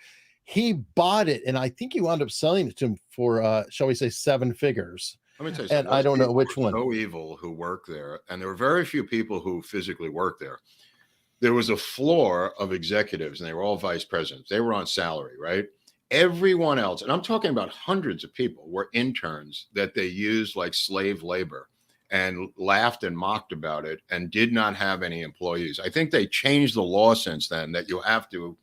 He bought it, and I think he wound up selling it to him for, shall we say, 7 figures. Let me tell you something. And I don't know which one. So evil who worked there, and there were very few people who physically worked there. There was a floor of executives, and they were all vice presidents. They were on salary, right? Everyone else, and I'm talking about hundreds of people, were interns that they used like slave labor and laughed and mocked about it and did not have any employees. I think they changed the law since then that you have to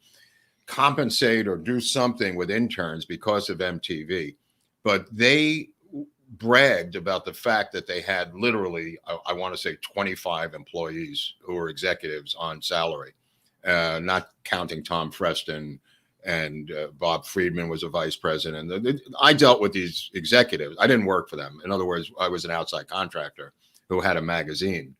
compensate or do something with interns because of MTV. But they bragged about the fact that they had literally, I want to say 25 employees who were executives on salary, not counting Tom Freston and Bob Friedman was a vice president. I dealt with these executives. I didn't work for them. In other words, I was an outside contractor who had a magazine,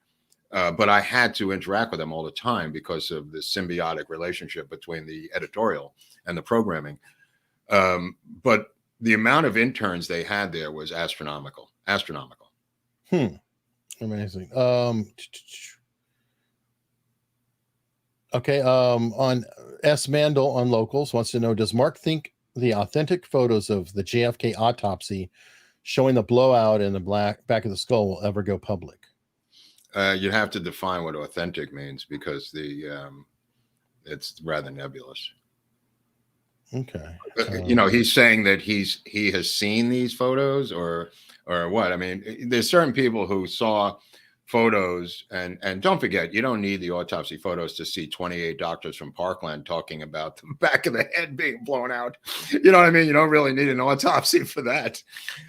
but I had to interact with them all the time because of the symbiotic relationship between the editorial and the programming. But the amount of interns they had there was astronomical. Amazing. Okay. On S. Mandel on Locals wants to know, does Mark think the authentic photos of the JFK autopsy showing the blowout in the back of the skull will ever go public? You'd have to define what authentic means, because it's rather nebulous. Okay. He's saying that he has seen these photos or what? I mean, there's certain people who saw photos, and don't forget, you don't need the autopsy photos to see 28 doctors from Parkland talking about the back of the head being blown out. You know what I mean? You don't really need an autopsy for that.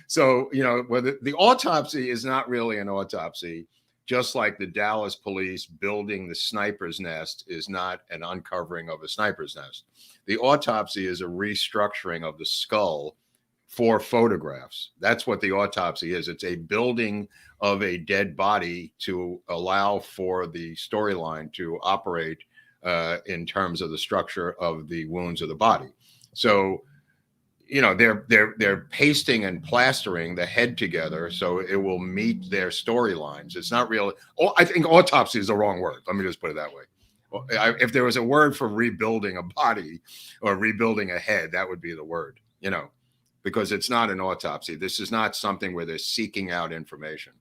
So, whether the autopsy is not really an autopsy, just like the Dallas police building the sniper's nest is not an uncovering of a sniper's nest. The autopsy is a restructuring of the skull for photographs. That's what the autopsy is. It's a building of a dead body to allow for the storyline to operate in terms of the structure of the wounds of the body. So, they're pasting and plastering the head together so it will meet their storylines. It's not real. I think autopsy is the wrong word. Let me just put it that way. If there was a word for rebuilding a body or rebuilding a head, that would be the word. because it's not an autopsy. This is not something where they're seeking out information.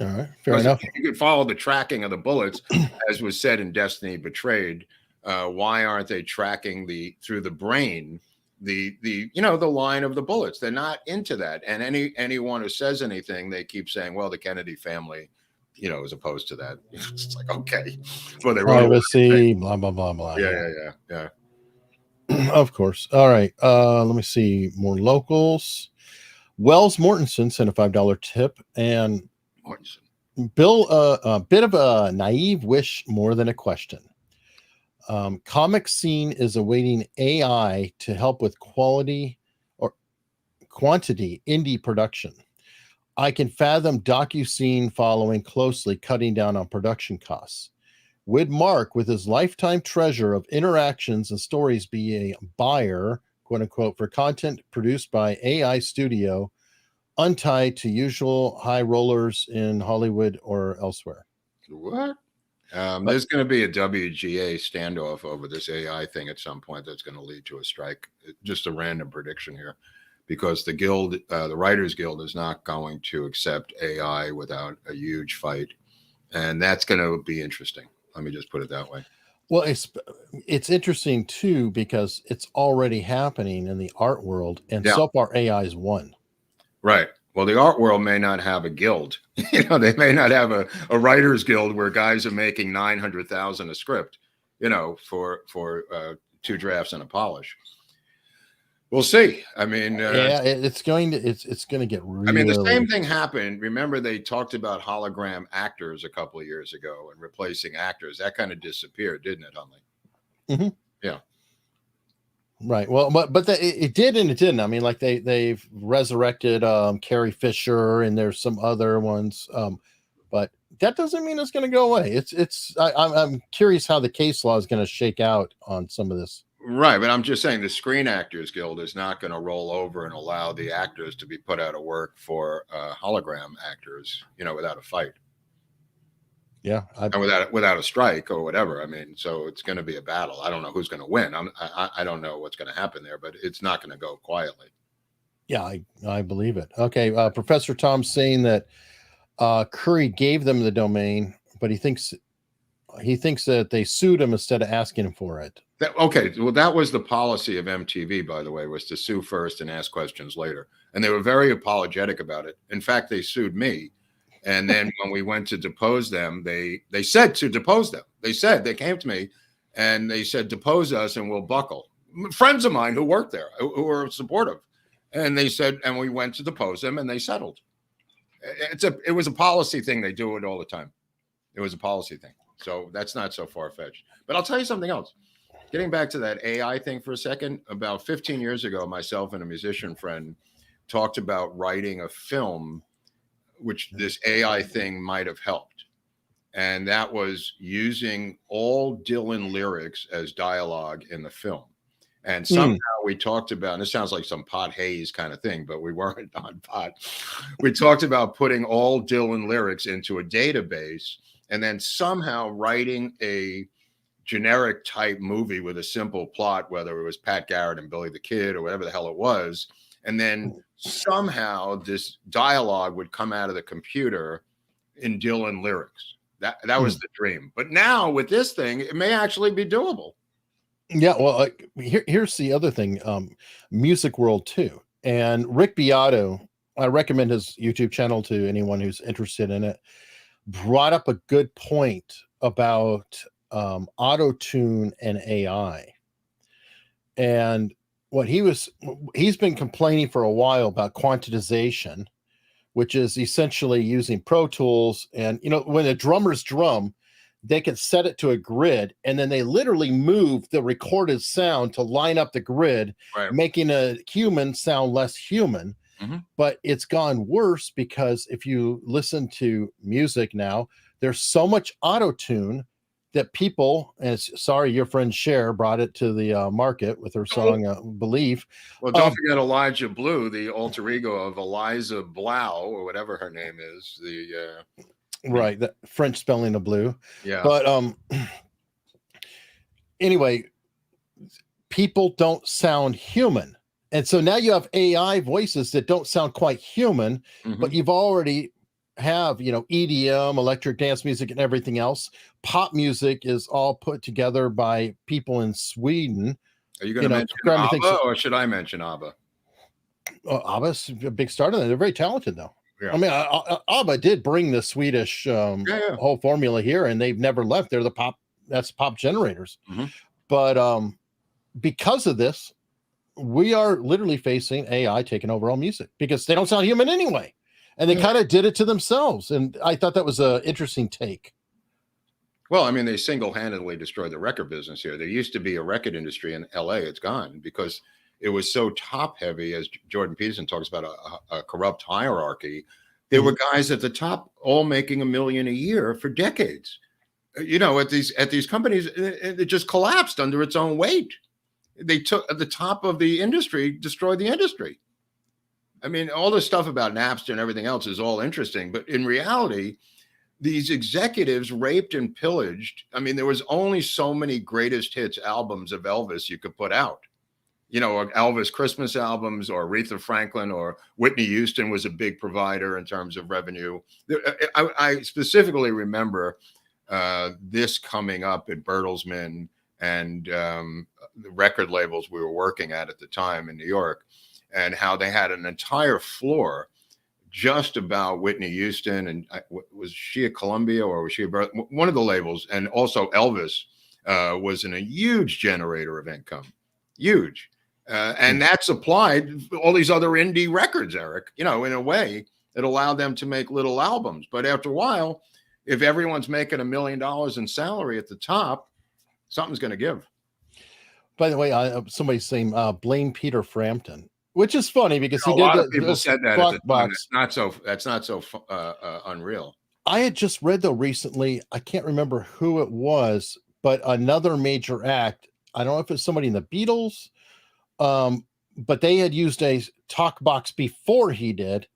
All right, fair enough. You could follow the tracking of the bullets, as was said in Destiny Betrayed. Why aren't they tracking through the brain the line of the bullets? They're not into that. And anyone who says anything, they keep saying, well, the Kennedy family, as opposed to that. It's like, okay, well, they privacy, blah blah blah blah. Yeah. Of course. All right. Let me see more locals. Wells Mortensen sent a $5 tip, and Bill, a bit of a naive wish more than a question. Comic scene is awaiting AI to help with quality or quantity indie production. I can fathom docu-scene following closely, cutting down on production costs. Would Mark, with his lifetime treasure of interactions and stories, be a buyer, quote unquote, for content produced by AI studio, untied to usual high rollers in Hollywood or elsewhere? What? There's going to be a WGA standoff over this AI thing at some point that's going to lead to a strike. Just a random prediction here, because the guild, the Writers Guild, is not going to accept AI without a huge fight, and that's going to be interesting. Let me just put it that way. Well, it's interesting too, because it's already happening in the art world, and so far AI is won. Right. Well, the art world may not have a guild. They may not have a writers guild where guys are making $900,000 a script, for 2 drafts and a polish. We'll see. I mean, it's going to get really. I mean, the same thing happened. Remember, they talked about hologram actors a couple of years ago and replacing actors. That kind of disappeared, didn't it, Hunley? Mm-hmm. Yeah. Right. Well, but it did and it didn't. I mean, like they've resurrected Carrie Fisher, and there's some other ones, but that doesn't mean it's going to go away. I'm curious how the case law is going to shake out on some of this. Right, but I'm just saying the Screen Actors Guild is not going to roll over and allow the actors to be put out of work for hologram actors, without a fight. Yeah, and without a strike or whatever. I mean, so it's going to be a battle. I don't know who's going to win. I don't know what's going to happen there, but it's not going to go quietly. Yeah, I believe it. Okay, Professor Tom's saying that Curry gave them the domain, but he thinks that they sued him instead of asking him for it. Okay, well, that was the policy of MTV, by the way, was to sue first and ask questions later. And they were very apologetic about it. In fact, they sued me. And then when we went to depose them, they said to depose them. They came to me and they said, depose us and we'll buckle. Friends of mine who worked there, who were supportive. And they said, and we went to depose them and they settled. It was a policy thing. They do it all the time. It was a policy thing. So that's not so far-fetched. But I'll tell you something else. Getting back to that AI thing for a second, about 15 years ago, myself and a musician friend talked about writing a film which this AI thing might have helped. And that was using all Dylan lyrics as dialogue in the film. And somehow we talked about, and this sounds like some pot haze kind of thing, but we weren't on pot. We talked about putting all Dylan lyrics into a database and then somehow writing a generic type movie with a simple plot, whether it was Pat Garrett and Billy the Kid or whatever the hell it was. And then somehow this dialogue would come out of the computer in Dylan lyrics. That was the dream. But now with this thing, it may actually be doable. Yeah. Well, here's the other thing. Music World too. And Rick Beato, I recommend his YouTube channel to anyone who's interested in it, brought up a good point about auto-tune and AI. And he's been complaining for a while about quantization, which is essentially using Pro Tools. And, when the drummers drum, they can set it to a grid and then they literally move the recorded sound to line up the grid, right, making a human sound less human. Mm-hmm. But it's gone worse because if you listen to music now, there's so much auto-tune that people, and sorry, your friend Cher brought it to the market with her song Believe. Well, don't forget Elijah Blue, the alter ego of Eliza Blau, or whatever her name is. Right, the French spelling of blue. Yeah. But anyway, people don't sound human And so now you have AI voices that don't sound quite human, but you've already have, EDM, electric dance music, and everything else. Pop music is all put together by people in Sweden. Are you going to mention ABBA, or should I mention ABBA? ABBA's a big start on that. They're very talented, though. Yeah. I mean, ABBA did bring the Swedish whole formula here, and they've never left. They're the pop. That's pop generators. But because of this, we are literally facing AI taking over all music because they don't sound human anyway. And they kind of did it to themselves. And I thought that was an interesting take. Well, I mean, they single-handedly destroyed the record business here. There used to be a record industry in LA. It's gone because it was so top-heavy, as Jordan Peterson talks about, a corrupt hierarchy. There were guys at the top all making $1 million a year for decades. At these companies, it just collapsed under its own weight. They took at the top of the industry, destroyed the industry. I mean, all this stuff about Napster and everything else is all interesting, but in reality, these executives raped and pillaged. I mean, there was only so many greatest hits albums of Elvis you could put out. Elvis Christmas albums, or Aretha Franklin, or Whitney Houston was a big provider in terms of revenue. I specifically remember this coming up at Bertelsmann and the record labels we were working at the time in New York, and how they had an entire floor just about Whitney Houston. And was she at Columbia, or was she one of the labels? And also Elvis was a huge generator of income, huge. And that supplied all these other indie records, Eric, in a way it allowed them to make little albums. But after a while, if everyone's making $1 million in salary at the top, something's going to give. By the way, somebody's saying blame Peter Frampton, which is funny because he did. A lot of people said that at the time. That's not so unreal. I had just read though recently. I can't remember who it was, but another major act. I don't know if it's somebody in the Beatles, but they had used a talk box before he did,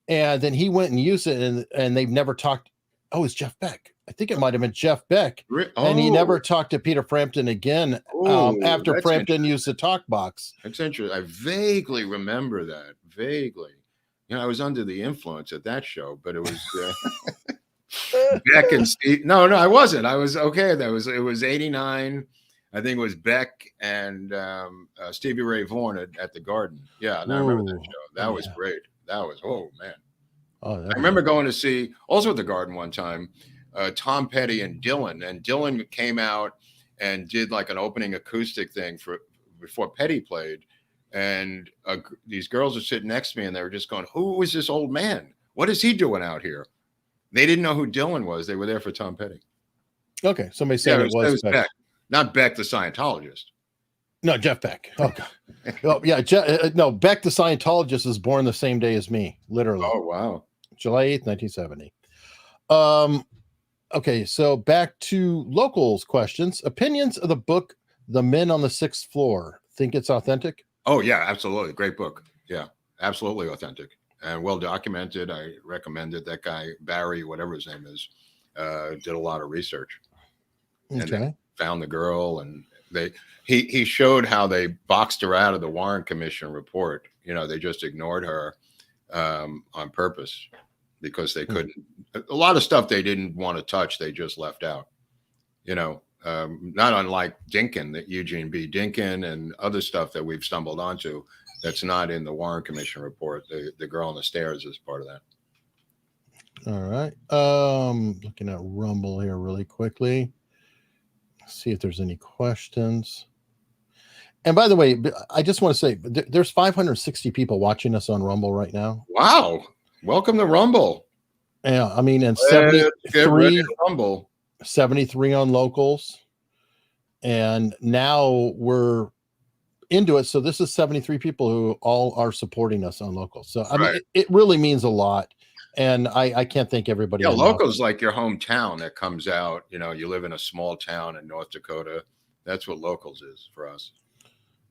and then he went and used it, and they've never talked. Oh, it's Jeff Beck. I think it might have been Jeff Beck. And he never talked to Peter Frampton again after Frampton used the talk box. That's interesting. I vaguely remember that. Vaguely. I was under the influence at that show, but it was Beck and Steve. No, I wasn't. I was okay. It was 89. I think it was Beck and Stevie Ray Vaughan at the Garden. Yeah, and I remember that show. That was great. That was, man. I remember going to see, also at the Garden one time, Tom Petty and Dylan came out and did like an opening acoustic thing before Petty played. And these girls are sitting next to me and they were just going, who is this old man? What is he doing out here? They didn't know who Dylan was. They were there for Tom Petty. Okay. Somebody said it was Beck. Not Beck, the Scientologist. No, Jeff Beck. Oh, God. Beck, the Scientologist, was born the same day as me, literally. Oh, wow. July 8th, 1970. Okay, so back to locals questions. Opinions of the book, The Men on the Sixth Floor. Think it's authentic? Oh, yeah, absolutely. Great book. Yeah, absolutely authentic and well documented. I recommend it. That guy, Barry, whatever his name is, did a lot of research. Okay. And they found the girl, and he showed how they boxed her out of the Warren Commission report. They just ignored her on purpose because they couldn't. A lot of stuff they didn't want to touch, they just left out. Not unlike Dinkin, Eugene B. Dinkin, and other stuff that we've stumbled onto that's not in the Warren Commission report. The girl on the stairs is part of that. All right. Looking at Rumble here really quickly. See if there's any questions. And by the way, I just want to say there's 560 people watching us on Rumble right now. Wow. Welcome to Rumble. Yeah, I mean, and 73 Rumble. 73 on locals. And now we're into it. So this is 73 people who all are supporting us on locals. So I mean, it really means a lot. And I can't thank everybody. Yeah, locals like your hometown that comes out. You live in a small town in North Dakota. That's what locals is for us.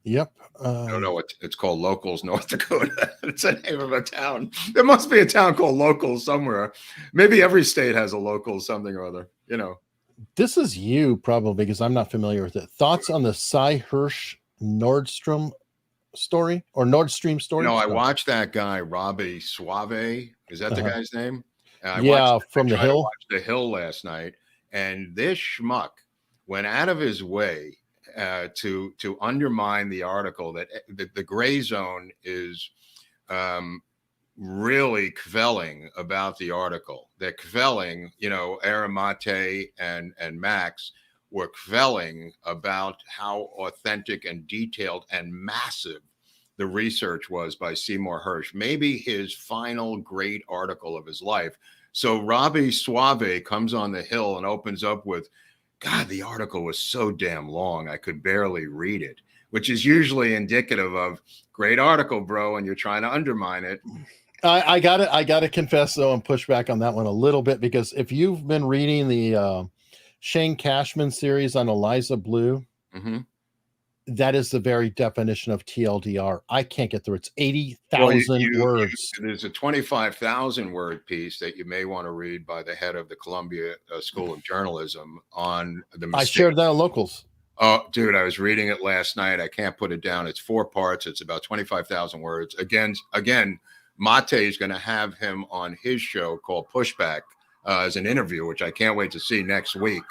Yep. I don't know what it's called. Locals, North Dakota. It's the name of a town. There must be a town called Locals somewhere. Maybe every state has a local something or other. This is you probably because I'm not familiar with it. Thoughts on the Cy Hirsch Nordstrom story or Nord Stream story? No, I watched that guy, Robbie Suave. Is that the guy's name? From The Hill. I watched The Hill last night, and this schmuck went out of his way to undermine the article that the gray zone is really kvelling about the article. They're kvelling, Aramate and Max were kvelling about how authentic and detailed and massive the research was by Seymour Hirsch, maybe his final great article of his life. So Robbie Suave comes on The Hill and opens up with, God, the article was so damn long, I could barely read it, which is usually indicative of great article, bro, and you're trying to undermine it. I gotta confess though, and push back on that one a little bit, because if you've been reading the Shane Cashman series on Eliza Blue, that is the very definition of TLDR. I can't get through. It's 80,000 words. There's a 25,000 word piece that you may want to read by the head of the Columbia School of Journalism on the mistake. I shared that on Locals. Oh, dude, I was reading it last night. I can't put it down. It's 4 parts. It's about 25,000 words. Again, Mate is going to have him on his show called Pushback as an interview, which I can't wait to see next week.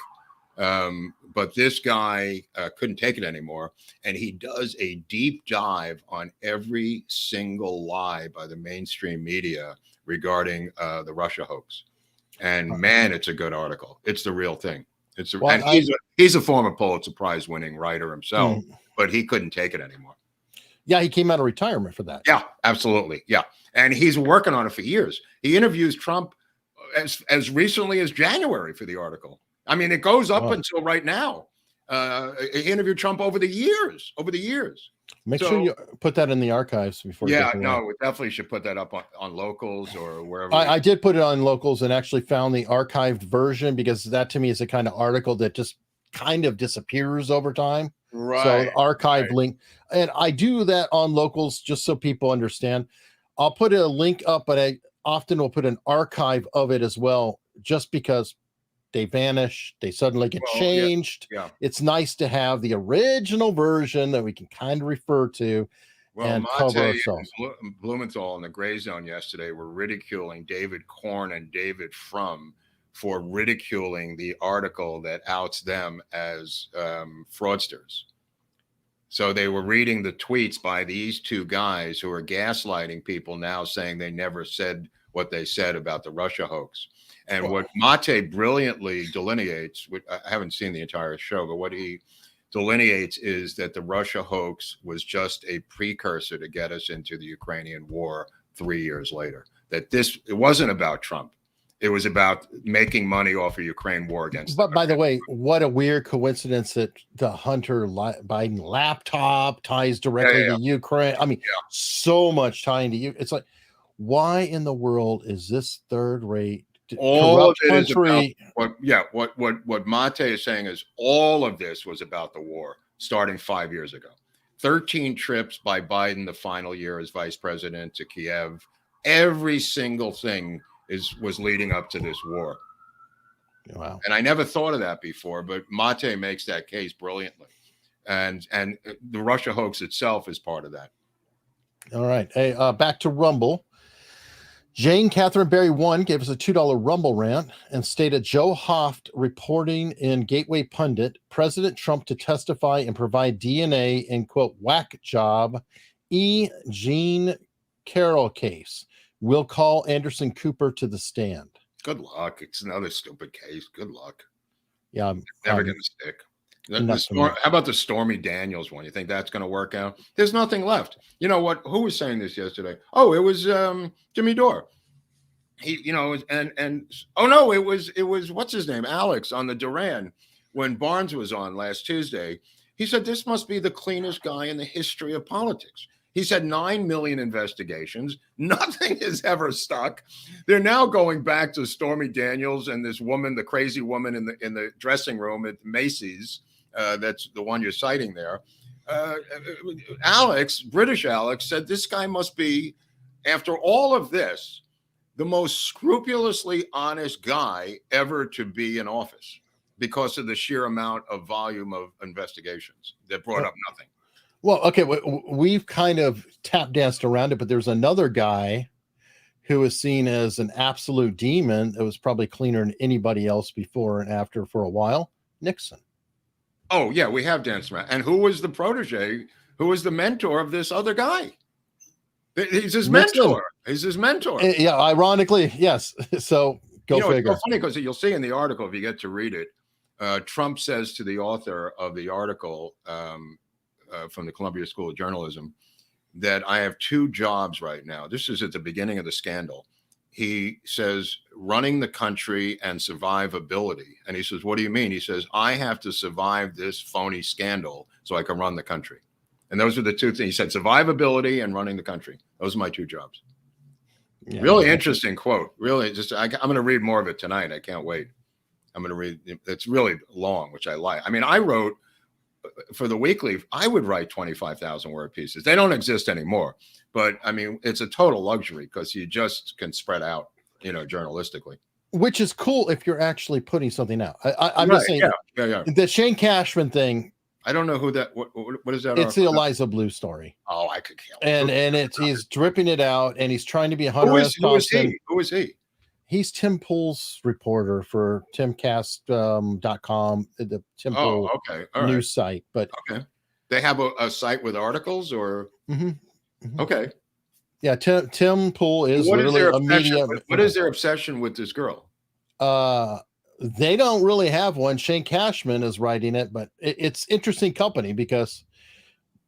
But this guy couldn't take it anymore, and he does a deep dive on every single lie by the mainstream media regarding the Russia hoax. And man, it's a good article. It's the real thing. He's a former Pulitzer Prize winning writer himself, but he couldn't take it anymore. Yeah, he came out of retirement for that. Yeah, absolutely. Yeah, and he's working on it for years. He interviews Trump as recently as January for the article. I mean, it goes up until right now. He interviewed Trump over the years. Make sure you put that in the archives before. Yeah, no, we definitely should put that up on Locals or wherever. I did put it on Locals and actually found the archived version, because that to me is a kind of article that just kind of disappears over time. Right. So archive link, and I do that on Locals just so people understand. I'll put a link up, but I often will put an archive of it as well, just because they vanish, they suddenly get changed. Yeah. It's nice to have the original version that we can kind of refer to and cover ourselves. Blumenthal in the Gray Zone yesterday were ridiculing David Korn and David Frum for ridiculing the article that outs them as fraudsters. So they were reading the tweets by these two guys who are gaslighting people now, saying they never said what they said about the Russia hoax. And what Mate brilliantly delineates, I haven't seen the entire show, but what he delineates is that the Russia hoax was just a precursor to get us into the Ukrainian war 3 years later. That it wasn't about Trump. It was about making money off of Ukraine war against. But by the way, what a weird coincidence that the Hunter Biden laptop ties directly to Ukraine. I mean, so much tying to you. It's like, why in the world is this third-rate all of it country? What Mate is saying is all of this was about the war starting 5 years ago. 13 trips by Biden the final year as vice president to Kiev. Every single thing was leading up to this war. Wow. And I never thought of that before, but Mate makes that case brilliantly. And the Russia hoax itself is part of that. All right. Hey, back to Rumble. Jane Catherine Berry 1 gave us a $2 Rumble rant and stated Joe Hoft reporting in Gateway Pundit, President Trump to testify and provide DNA in, quote, whack job E. Jean Carroll case. Will call Anderson Cooper to the stand. Good luck. It's another stupid case. Good luck. Yeah. Never going to stick. How about the Stormy Daniels one? You think that's going to work out? There's nothing left. You know what? Who was saying this yesterday? Oh, it was Jimmy Dore. It was what's his name? Alex on the Duran when Barnes was on last Tuesday. He said this must be the cleanest guy in the history of politics. He said 9 million investigations. Nothing has ever stuck. They're now going back to Stormy Daniels and this woman, the crazy woman in the dressing room at Macy's. That's the one you're citing there. British Alex, said this guy must be, after all of this, the most scrupulously honest guy ever to be in office because of the sheer amount of volume of investigations that brought up nothing. Well, okay, we've kind of tap danced around it, but there's another guy who was seen as an absolute demon that was probably cleaner than anybody else before and after for a while. Nixon. Oh, yeah, we have danced around. And who was the protege? Who was the mentor of this other guy? He's his Nixon. mentor. He's his mentor. Yeah, ironically, yes. So go figure. It's so funny because you'll see in the article, if you get to read it, Trump says to the author of the article from the Columbia School of Journalism that I have 2 jobs right now. This is at the beginning of the scandal. He says, running the country and survivability. And he says, what do you mean? He says, I have to survive this phony scandal so I can run the country. And those are the 2 things. He said, survivability and running the country. Those are my 2 jobs. Yeah, really interesting quote. Really, I'm going to read more of it tonight. I can't wait. I'm going to read. It's really long, which I like. I mean, I wrote for the weekly, I would write 25,000 word pieces. They don't exist anymore, but I mean, it's a total luxury because you just can spread out, journalistically. Which is cool if you're actually putting something out. I'm just saying, yeah. The Shane Cashman thing. I don't know who that. What is that? It's the Eliza Blue story. Oh, I could kill. And he's dripping it out, and he's trying to be Hunter S. Thompson. Who is he? He's Tim Pool's reporter for timcast.com, the Tim Pool news site. But okay, they have a site with articles, or okay, yeah. Tim Pool is literally a media. What is their obsession with this girl? They don't really have one. Shane Cashman is writing it, but it's interesting company because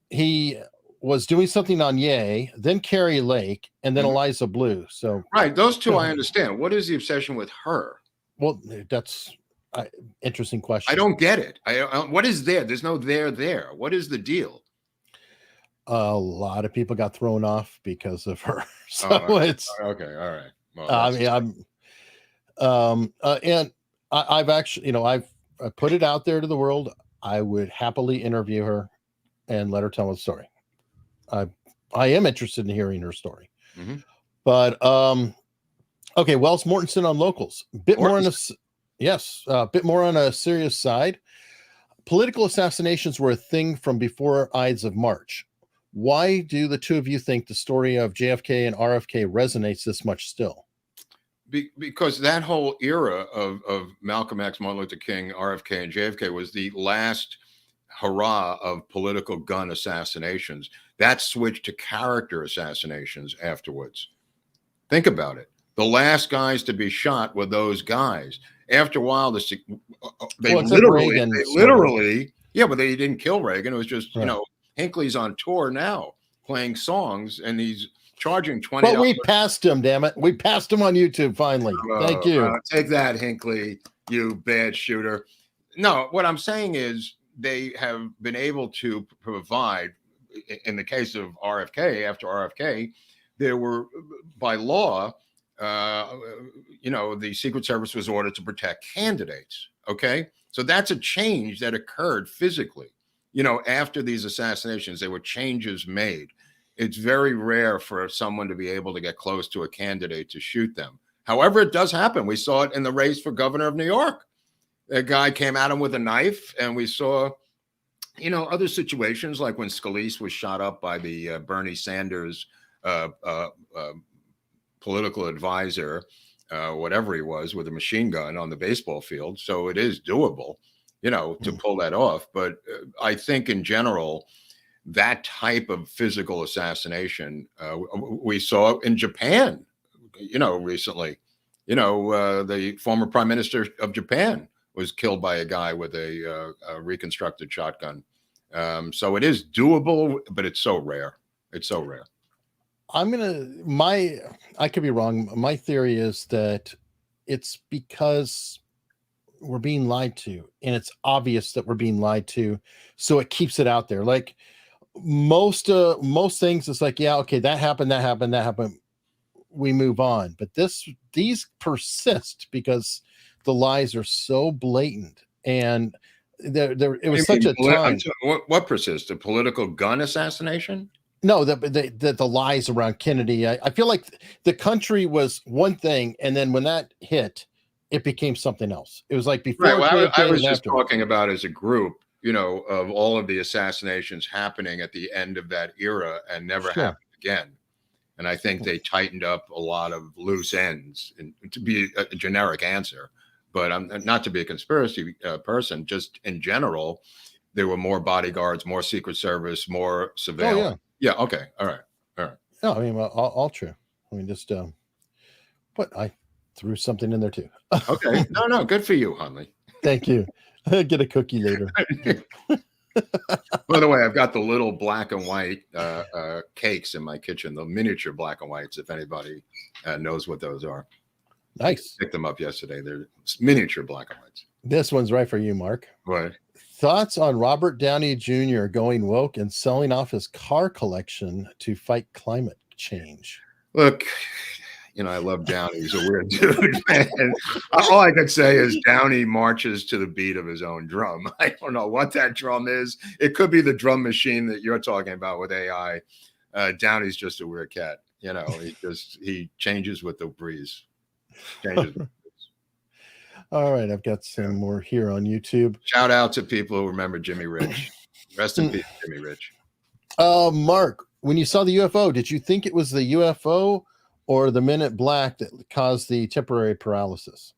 he was doing something on Ye, then Carrie Lake, and then Eliza Blue. So right, those 2 I understand. What is the obsession with her? Well, that's interesting question. I don't get it. What is there? There's no there. What is the deal? A lot of people got thrown off because of her. So it's okay. All right. Well, and I've actually, I put it out there to the world. I would happily interview her and let her tell a story. I am interested in hearing her story. But okay, Wells Mortensen on locals. Bit more on a serious side. Political assassinations were a thing from before Ides of March. Why do the 2 of you think the story of JFK and RFK resonates this much still? Because that whole era of Malcolm X, Martin Luther King, RFK, and JFK was the last hurrah of political gun assassinations. That switched to character assassinations afterwards. Think about it. The last guys to be shot were those guys. After a while, they literally, yeah, but they didn't kill Reagan. It was just, Hinckley's on tour now playing songs, and he's charging $20. But we passed him, damn it. We passed him on YouTube finally. Thank you. Take that, Hinckley, you bad shooter. No, what I'm saying is they have been able to provide, in the case of RFK, after RFK, there were, by law, the Secret Service was ordered to protect candidates. Okay. So that's a change that occurred physically. After these assassinations, there were changes made. It's very rare for someone to be able to get close to a candidate to shoot them. However, it does happen. We saw it in the race for governor of New York. A guy came at him with a knife, and we saw, other situations like when Scalise was shot up by the Bernie Sanders political advisor, whatever he was, with a machine gun on the baseball field. So it is doable, to pull that off. But I think in general, that type of physical assassination, we saw in Japan, recently. The former prime minister of Japan was killed by a guy with a reconstructed shotgun. So it is doable, but it's so rare. It's so rare. I could be wrong. My theory is that it's because we're being lied to, and it's obvious that we're being lied to. So it keeps it out there. Like most things, it's like, yeah, okay, that happened. We move on. But these persist because the lies are so blatant, and it was such a time. What persists? A political gun assassination? No, the lies around Kennedy. I feel like the country was one thing, and then when that hit, it became something else. It was like before. Right, well, I was just talking about as a group. of all of the assassinations happening at the end of that era and never happened again. And I think they tightened up a lot of loose ends, and to be a generic answer. But I'm not to be a conspiracy person, just in general, there were more bodyguards, more Secret Service, more surveillance. Yeah. Okay. All right. No, I mean, all true. I mean, just, but I threw something in there too. Okay. No, good for you, Hunley. Thank you. Get a cookie later. By the way, I've got the little black and white cakes in my kitchen, the miniature black and whites, if anybody knows what those are. Nice. I picked them up yesterday. They're miniature black and whites. This one's right for you, Mark. What? Thoughts on Robert Downey Jr. going woke and selling off his car collection to fight climate change? Look, I love Downey. He's a weird dude, man. All I could say is Downey marches to the beat of his own drum. I don't know what that drum is. It could be the drum machine that you're talking about with AI. Downey's just a weird cat. He changes with the breeze. All right, I've got some more here on YouTube. Shout out to people who remember Jimmy Rich. Rest in peace, Jimmy Rich. Mark, when you saw the UFO, did you think it was the UFO or the Men in Black that caused the temporary paralysis?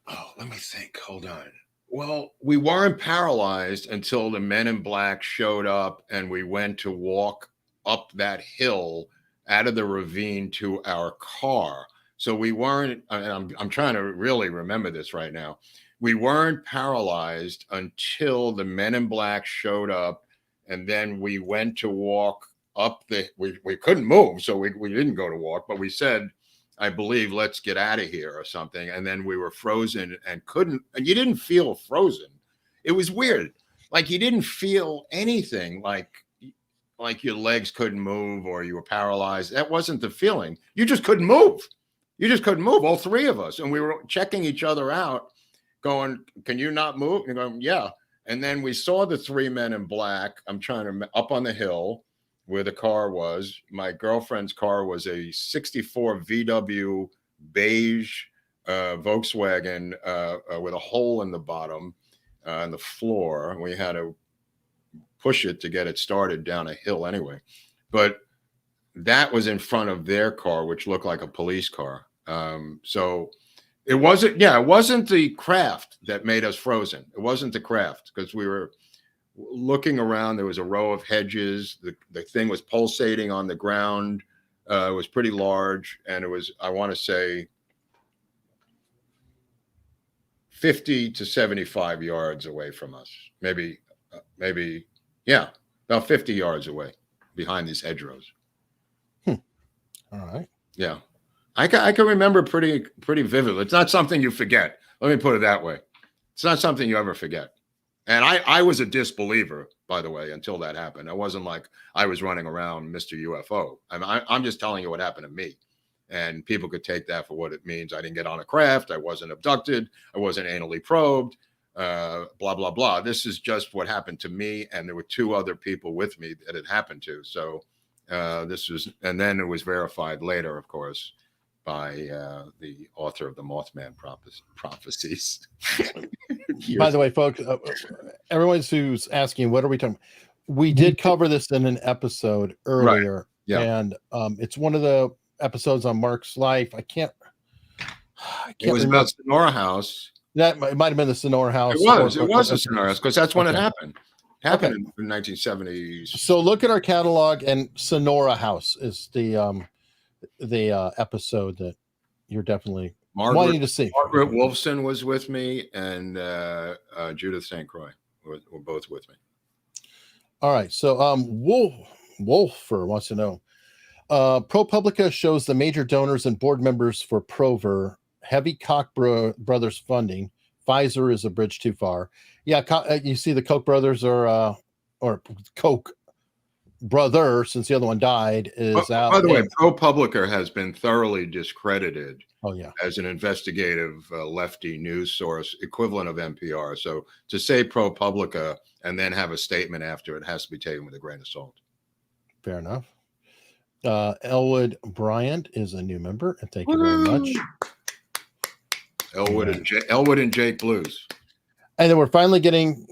Oh, let me think. Hold on. Well, we weren't paralyzed until the Men in Black showed up and we went to walk up that hill out of the ravine to our car. So we weren't, and I'm trying to really remember this right now. We weren't paralyzed until the Men in Black showed up, and then we went to walk up we couldn't move, so we didn't go to walk, but we said, I believe, let's get out of here or something. And then we were frozen and you didn't feel frozen. It was weird. Like you didn't feel anything like your legs couldn't move or you were paralyzed. That wasn't the feeling. You just couldn't move. All three of us. And we were checking each other out going, can you not move? And going, yeah. And then we saw the three Men in Black. I'm trying to up on the hill where the car was. My girlfriend's car was a 64 VW beige Volkswagen with a hole in the bottom on the floor. We had to push it to get it started down a hill anyway. But that was in front of their car, which looked like a police car. So it wasn't the craft that made us frozen. It wasn't the craft because we were looking around. There was a row of hedges. The thing was pulsating on the ground. It was pretty large. And it was, I want to say, 50 to 75 yards away from us. Maybe, about 50 yards away behind these hedgerows. All right. Yeah. I can remember pretty vividly. It's not something you forget. Let me put it that way. It's not something you ever forget. And I was a disbeliever, by the way, until that happened. It wasn't like I was running around Mr. UFO. I'm just telling you what happened to me. And people could take that for what it means. I didn't get on a craft. I wasn't abducted. I wasn't anally probed. Blah, blah, blah. This is just what happened to me. And there were two other people with me that it happened to. So and then it was verified later, of course, by the author of the Mothman prophecies. By the way, folks, everyone who's asking, what are we talking about? We did cover this in an episode earlier. Right. Yeah. And it's one of the episodes on Mark's life. I can't it was remember. About Sonora House. That might have been the Sonora House. It was a Sonora House because that's when it happened. Happened in 1970s. So look at our catalog, and Sonora House is the episode that you're definitely wanting to see. Margaret Wolfson was with me, and Judith St. Croix were both with me. All right. So Wolfer wants to know, ProPublica shows the major donors and board members for Prover, heavy Koch brothers funding. Pfizer is a bridge too far. Yeah, you see the Koch brothers or Koch brother, since the other one died, is out. By the way, ProPublica has been thoroughly discredited. Oh yeah, as an investigative lefty news source, equivalent of NPR. So to say ProPublica and then have a statement after it has to be taken with a grain of salt. Fair enough. Elwood Bryant is a new member, and thank you very much. Elwood and Jake Blues. And then we're finally getting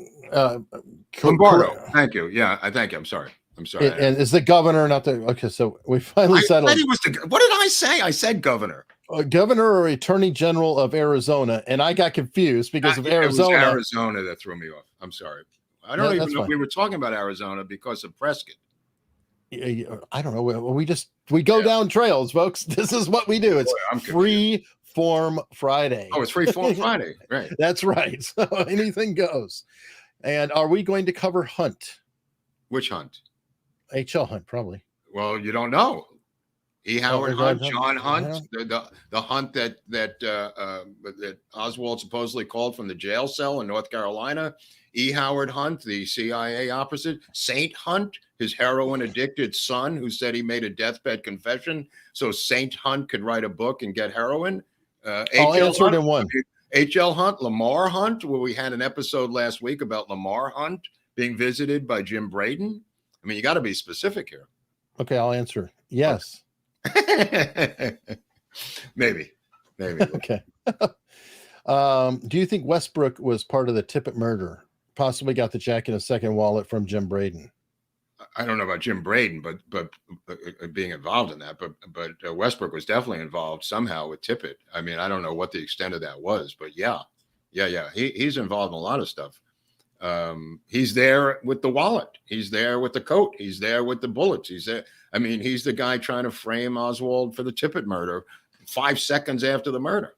Lombardo. Thank you. Yeah, I thank you. I'm sorry. And is the governor not the okay? So we finally settled. Said he was what did I say? I said governor. Governor or Attorney General of Arizona, and I got confused because of Arizona. It was Arizona that threw me off. I'm sorry. I don't even know if we were talking about Arizona because of Prescott. I don't know. We go down trails, folks. This is what we do. It's Free Form Friday. Oh, it's Free Form Friday, right? That's right. So anything goes. And are we going to cover Hunt? Which Hunt? HL Hunt, probably. Well, you don't know. E. Howard Hunt, John Hunt, the Hunt that Oswald supposedly called from the jail cell in North Carolina. E. Howard Hunt, the CIA opposite. Saint Hunt, his heroin-addicted son, who said he made a deathbed confession so Saint Hunt could write a book and get heroin. I'll answer it in one. H.L. Hunt, Lamar Hunt, where we had an episode last week about Lamar Hunt being visited by Jim Braden. I mean, you got to be specific here. Okay, I'll answer. Yes. Maybe. Okay. Do you think Westbrook was part of the Tippit murder? Possibly got the jack in a second wallet from Jim Braden. I don't know about Jim Braden, but being involved in that, but Westbrook was definitely involved somehow with Tippit. I mean, I don't know what the extent of that was, but yeah. He's involved in a lot of stuff. He's there with the wallet. He's there with the coat. He's there with the bullets. He's there. I mean, he's the guy trying to frame Oswald for the Tippit murder 5 seconds after the murder.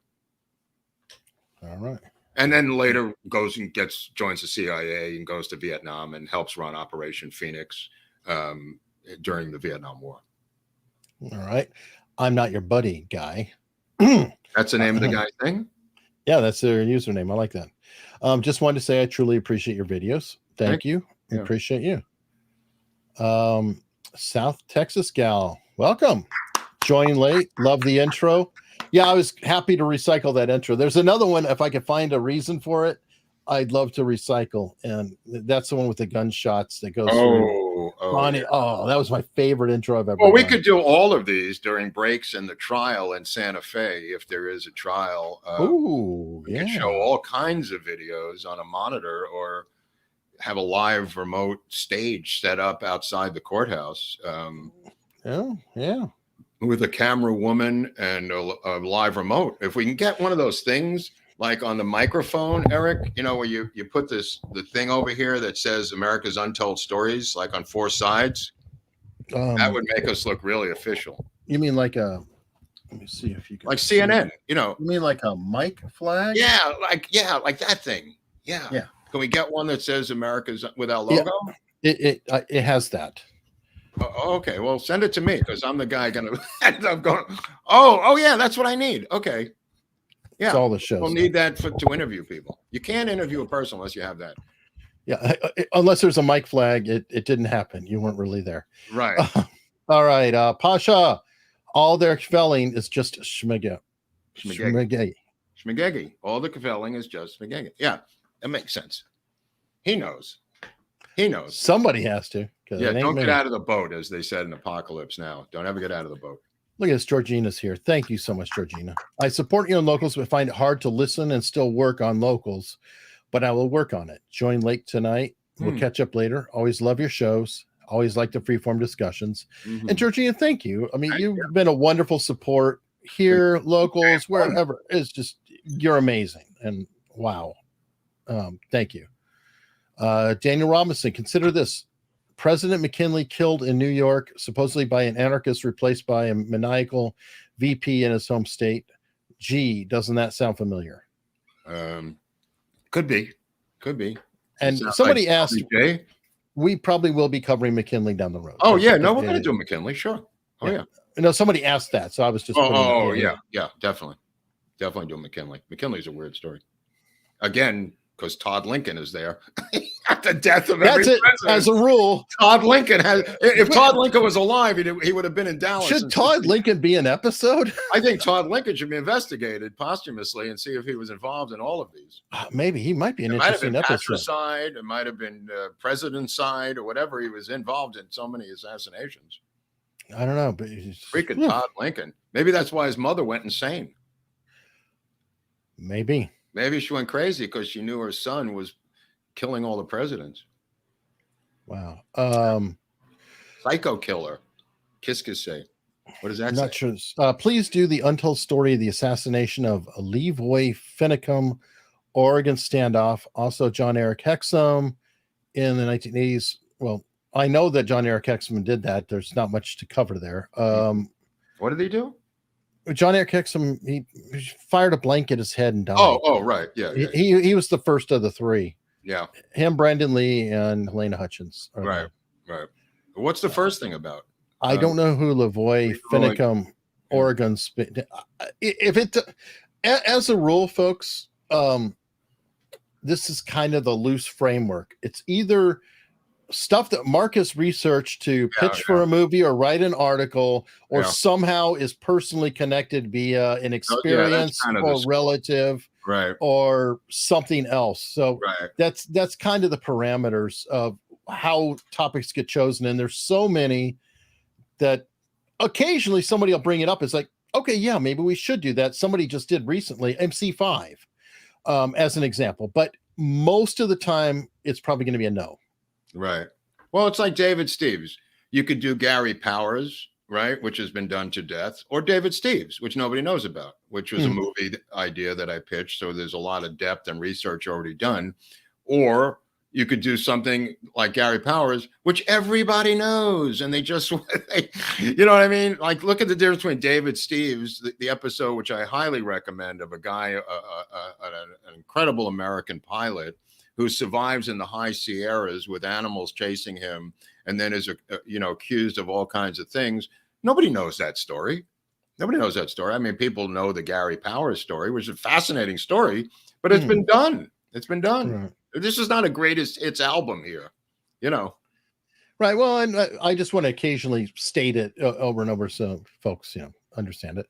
All right. And then later goes and joins the CIA and goes to Vietnam and helps run Operation Phoenix during the Vietnam War. All right. I'm not your buddy guy. That's the name of the guy's thing? Yeah, that's their username. I like that. Just wanted to say I truly appreciate your videos. Thank you. Yeah. Appreciate you. South Texas gal, welcome. Join late. Love the intro. Yeah, I was happy to recycle that intro. There's another one. If I could find a reason for it, I'd love to recycle. And that's the one with the gunshots that goes through. Oh, that was my favorite intro I've ever done. We could do all of these during breaks in the trial in Santa Fe if there is a trial. We could show all kinds of videos on a monitor or have a live remote stage set up outside the courthouse. With a camera woman and a live remote. If we can get one of those things like on the microphone, Eric, you know, where you put the thing over here that says America's Untold Stories, like on 4 sides, that would make us look really official. You mean like let me see if you can. Like CNN, you know. You mean like a mic flag? Yeah, like that thing. Yeah. Can we get one that says America's with our logo? Yeah, it has that. Okay, well, send it to me because I'm the guy going to end up going, oh, yeah, that's what I need. Okay. Yeah. It's all the shows. We'll need that to interview people. You can't interview a person unless you have that. Yeah. Unless there's a mic flag, it didn't happen. You weren't really there. Right. All right. Pasha, all their felling is just schmiggy. Schmiggy. All the felling is just schmiggy. Yeah, that makes sense. He knows. Somebody has to. Yeah, don't get out of the boat, as they said in Apocalypse Now. Don't ever get out of the boat. Look at this. Georgina's here. Thank you so much, Georgina. I support you on locals, but find it hard to listen and still work on locals, but I will work on it. Join late tonight. We'll catch up later. Always love your shows. Always like the freeform discussions. And Georgina, thank you. I mean, you've been a wonderful support here, locals, wherever. It's just, you're amazing. And wow. Thank you. Daniel Robinson, consider this. President McKinley killed in New York, supposedly by an anarchist replaced by a maniacal VP in his home state. Gee, doesn't that sound familiar? Could be. And somebody asked, we probably will be covering McKinley down the road. Oh, yeah. No, we're going to do McKinley. Sure. Oh, yeah. No, somebody asked that. So I was just. Yeah. Definitely do McKinley. McKinley's a weird story. Again, because Todd Lincoln is there at the death of every president. As a rule. Todd Lincoln if Todd Lincoln was alive, he would have been in Dallas. Should Todd Lincoln be an episode? I think Todd Lincoln should be investigated posthumously and see if he was involved in all of these. Maybe he might be an interesting episode. Patricide, it might have been president's side or whatever. He was involved in so many assassinations. I don't know, but freaking Todd Lincoln. Maybe that's why his mother went insane. Maybe. Maybe she went crazy because she knew her son was killing all the presidents. Wow. Psycho killer. Qu'est-ce que c'est? What does that Not say? sure. Please do the untold story of the assassination of Leroy Finicum, Oregon standoff. Also, John Eric Hexum in the 1980s. Well, I know that John Eric Hexum did that. There's not much to cover there. What did he do? John Eric Hexum, he fired a blank at his head and died. Oh, right. Yeah. He was the first of the three. Yeah. Him, Brandon Lee, and Helena Hutchins. Right. What's the first thing about? I don't know who Leroy Finicum, Oregon. If it, as a rule, folks, this is kind of the loose framework. It's either stuff that Marcus researched to pitch for a movie or write an article, or somehow is personally connected via an experience or relative, right, or something else. So that's kind of the parameters of how topics get chosen. And there's so many that occasionally somebody will bring it up. It's like, okay, yeah, maybe we should do that. Somebody just did recently MC5 as an example, but most of the time it's probably going to be a no. Right. Well, it's like David Steves. You could do Gary Powers, right, which has been done to death, or David Steves, which nobody knows about, which was a movie idea that I pitched. So there's a lot of depth and research already done. Or you could do something like Gary Powers, which everybody knows, and they just, you know what I mean? Like, look at the difference between David Steves, the episode, which I highly recommend, of a guy, an incredible American pilot who survives in the high Sierras with animals chasing him, and then is, accused of all kinds of things. Nobody knows that story. Nobody knows that story. I mean, people know the Gary Powers story, which is a fascinating story, but it's been done. It's been done. Right. This is not a greatest hits album here, Right. Well, and I just want to occasionally state it over and over so folks, understand it.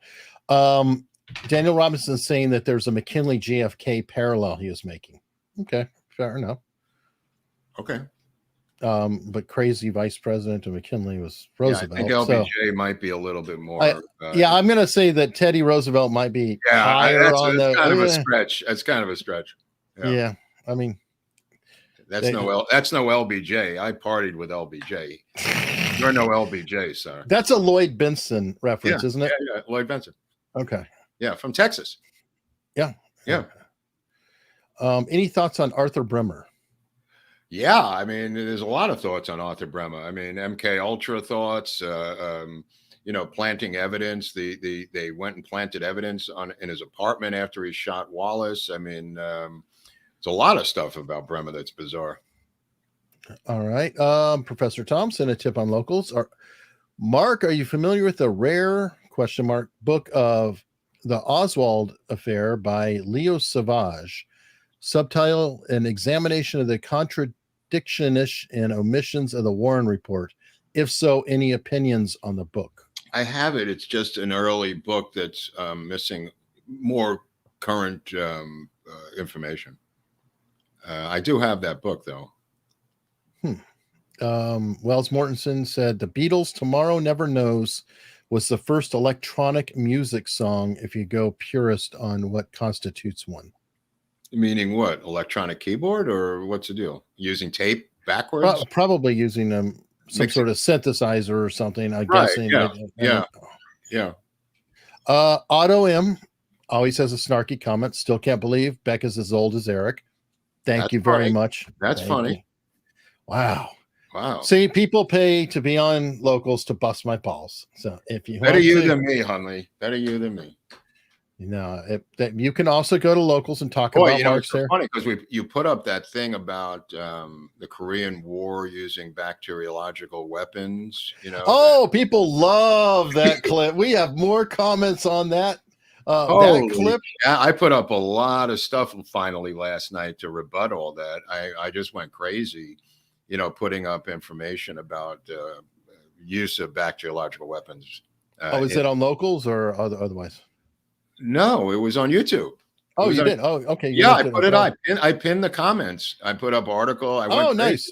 Daniel Robinson saying that there's a McKinley JFK parallel he was making. Okay, fair enough. Okay. But crazy vice president of McKinley was Roosevelt. I think LBJ might be a little bit more. I'm going to say that Teddy Roosevelt might be higher on the. Kind of a stretch. That's kind of a stretch. Yeah, I mean. That's no LBJ. I partied with LBJ. You're no LBJ, sir. That's a Lloyd Benson reference, isn't it? Yeah, Lloyd Benson. Okay. Yeah, from Texas. Yeah. Yeah. Any thoughts on Arthur Bremer? Yeah, I mean, there's a lot of thoughts on Arthur Bremer. I mean, MK Ultra thoughts. Planting evidence. They went and planted evidence in his apartment after he shot Wallace. I mean. It's a lot of stuff about Bremer that's bizarre. All right. Professor Thompson, a tip on locals. Mark, are you familiar with the rare book of the Oswald Affair by Leo Savage? Subtitle, An Examination of the Contradictionish and Omissions of the Warren Report. If so, any opinions on the book? I have it. It's just an early book that's missing more current information. I do have that book, though. Wells Mortensen said the Beatles' Tomorrow Never Knows was the first electronic music song, if you go purist on what constitutes one. Meaning what? Electronic keyboard, or what's the deal? Using tape backwards? Probably using some sort of synthesizer or something, I'm guessing. Yeah. Otto M. always has a snarky comment. Still can't believe Becca's as old as Eric. Thank you very much. That's funny. Wow. See, people pay to be on locals to bust my balls. So if you better you than me, Hunley. Better you than me. You can also go to locals and talk about Mark's there. Funny because you put up that thing about the Korean War using bacteriological weapons. People love that clip. We have more comments on that. That clip. Yeah, I put up a lot of stuff finally last night to rebut all that. I just went crazy, putting up information about use of bacteriological weapons. Is it on locals or otherwise? No, it was on YouTube. Oh, you did? Oh, okay. Yeah, I put it on. I pinned the comments. I put up article. Nice.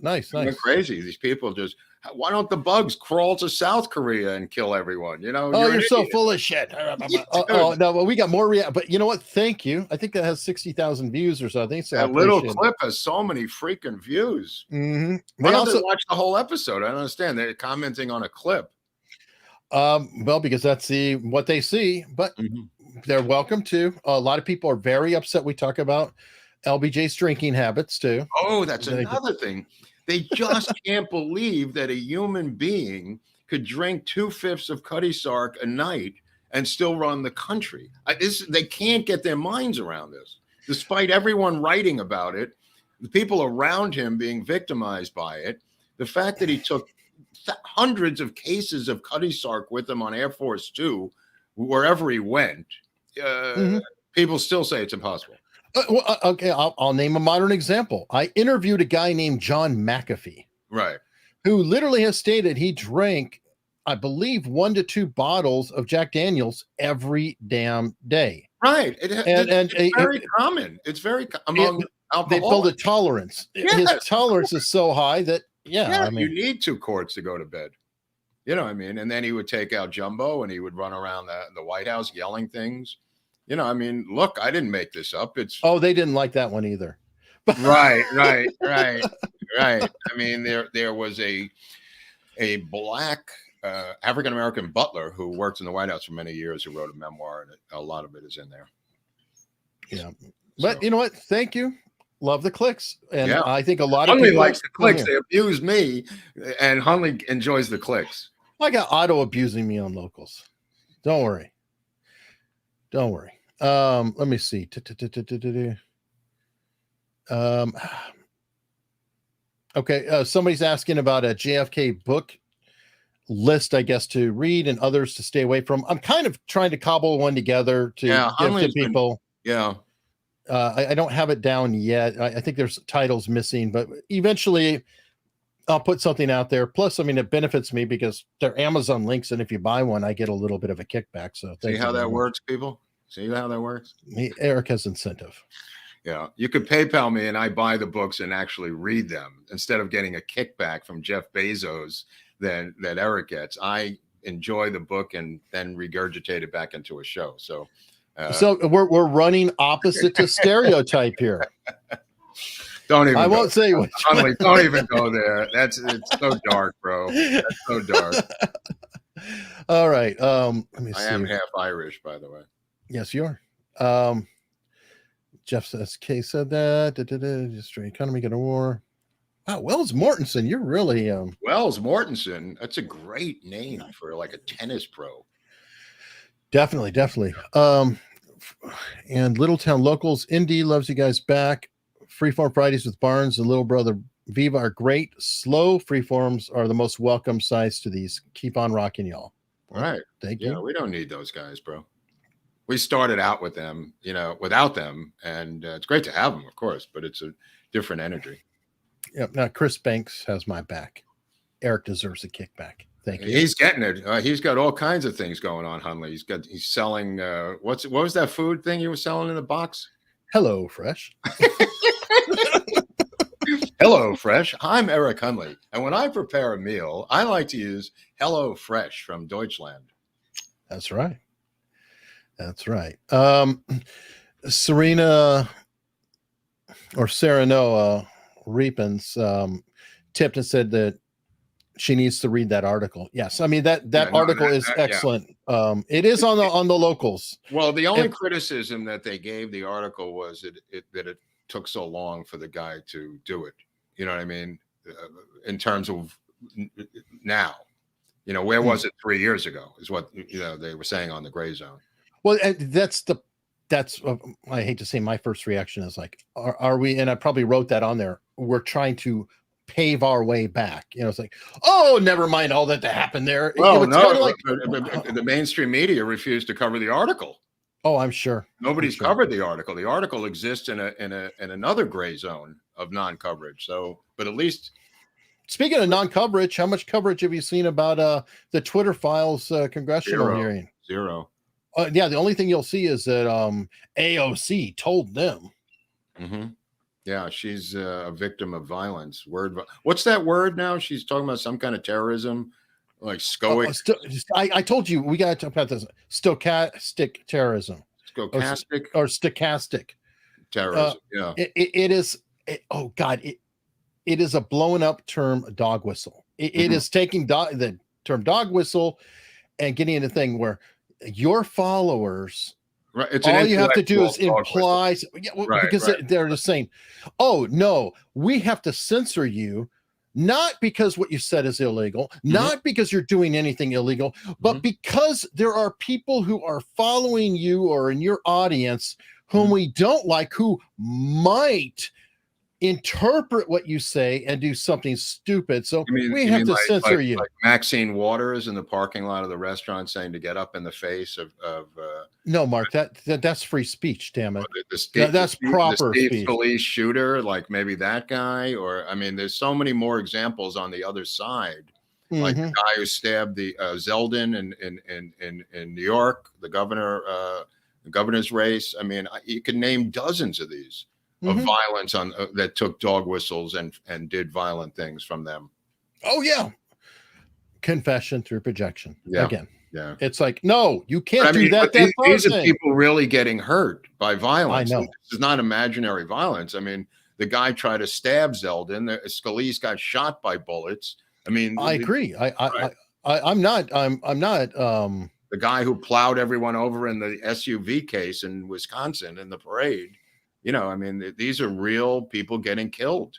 I went crazy. These people just, Why don't the bugs crawl to South Korea and kill everyone? You know, Oh, you're so idiot. full of shit. Yeah, Oh, no, well, we got more but you know what? Thank you. I think that has 60,000 views or so. I think so. That little clip has so many freaking views. Mm-hmm. Why don't they watch the whole episode? I don't understand. They're commenting on a clip. Well, because that's what they see, but they're welcome to. A lot of people are very upset. We talk about LBJ's drinking habits too. Oh, that's another thing. They just can't believe that a human being could drink 2/5 of Cutty Sark a night and still run the country. They can't get their minds around this, despite everyone writing about it, the people around him being victimized by it, the fact that he took hundreds of cases of Cutty Sark with him on Air Force Two, wherever he went. People still say it's impossible. Okay, I'll name a modern example. I interviewed a guy named John McAfee, right, who literally has stated he drank, I believe, 1 to 2 bottles of Jack Daniels every damn day. Right, it's very common. It's very among alcoholics. They build a tolerance. Yes. His tolerance is so high that I mean, you need 2 quarts to go to bed. You know what I mean? And then he would take out Jumbo and he would run around the White House yelling things. You know, I mean, look, I didn't make this up. They didn't like that one either. Right. I mean, there was a black African-American butler who worked in the White House for many years who wrote a memoir, and a lot of it is in there. Yeah. But you know what? Thank you. Love the clicks. And I think a lot of Hunley people likes the clicks. They abuse me, and Hunley enjoys the clicks. I got Otto abusing me on locals. Don't worry. Let me see. Okay. Somebody's asking about a JFK book list, I guess, to read and others to stay away from. I'm kind of trying to cobble one together to give to people. I don't have it down yet. I think there's titles missing, but eventually I'll put something out there. Plus, I mean, it benefits me because they're Amazon links, and if you buy one, I get a little bit of a kickback. So see how that works, people? See how that works? Eric has incentive. Yeah, you could PayPal me and I buy the books and actually read them instead of getting a kickback from Jeff Bezos that Eric gets. I enjoy the book and then regurgitate it back into a show. So we're running opposite to stereotype here. Don't even. I won't say which. Don't even go there. It's so dark, bro. That's so dark. All right. Let me see. I am half Irish, by the way. Yes, you are. Jeff says, Kay said that. Just economy get a war. Wow, Wells Mortensen, you're really Wells Mortensen. That's a great name for like a tennis pro. Definitely. And Littletown Locals, Indy loves you guys back. Freeform Fridays with Barnes and Little Brother Viva are great. Slow freeforms are the most welcome size to these. Keep on rocking, y'all. All right. Thank you. We don't need those guys, bro. We started out with them, without them, and it's great to have them, of course, but it's a different energy. Yeah. Now Chris Banks has my back. Eric deserves a kickback. Thank you. He's getting it. He's got all kinds of things going on, Hunley. He's selling. What was that food thing he was selling in the box? Hello, Fresh. Hello Fresh. I'm Eric Hunley, and when I prepare a meal, I like to use Hello Fresh from Deutschland. That's right. Serena or Sarah Noah Reapins tipped and said that she needs to read that article. Yes, I mean that article is excellent. Yeah. It is on the locals. Well, the only criticism that they gave the article was that it took so long for the guy to do it. You know what I mean? In terms of now, where was it 3 years ago? Is what they were saying on the Gray Zone. Well, that's I hate to say my first reaction is like, are we? And I probably wrote that on there. We're trying to pave our way back. It's like, oh, never mind all that happened there. Well, no, the mainstream media refused to cover the article. Oh, I'm sure nobody's covered the article. The article exists in another gray zone of non-coverage. So, but at least. Speaking of non-coverage, how much coverage have you seen about the Twitter Files congressional hearing? Zero. Yeah, the only thing you'll see is that AOC told them. Mm-hmm. Yeah, she's a victim of violence. What's that word now? She's talking about some kind of terrorism, like stoic, I told you we got to talk about this stochastic terrorism stochastic or stochastic terrorism. Yeah. It is. Oh God, it is a blown up term dog whistle. It is taking the term dog whistle and getting into a thing where your followers, Right. It's all you have to do is intellectual dog whistle. imply, because they're just saying, oh no, we have to censor you, not because what you said is illegal, not because you're doing anything illegal, but because there are people who are following you or in your audience whom we don't like, who might interpret what you say and do something stupid. So we have to censor you. Like Maxine Waters in the parking lot of the restaurant saying to get up in the face of no, Mark, that's free speech. Damn it. That's proper speech. Police shooter, like maybe that guy, or I mean, there's so many more examples on the other side. Like the guy who stabbed the Zeldin in New York, the governor's race. I mean, you can name dozens of these. Of violence on that took dog whistles and did violent things from them. Oh yeah, confession through projection. Yeah. Again, yeah. It's like, no, you can't do that. These are people really getting hurt by violence. I know. This is not imaginary violence. I mean, the guy tried to stab Zeldin. Scalise got shot by bullets. I mean, I agree. I'm not. The guy who plowed everyone over in the SUV case in Wisconsin in the parade. You know, I mean, these are real people getting killed.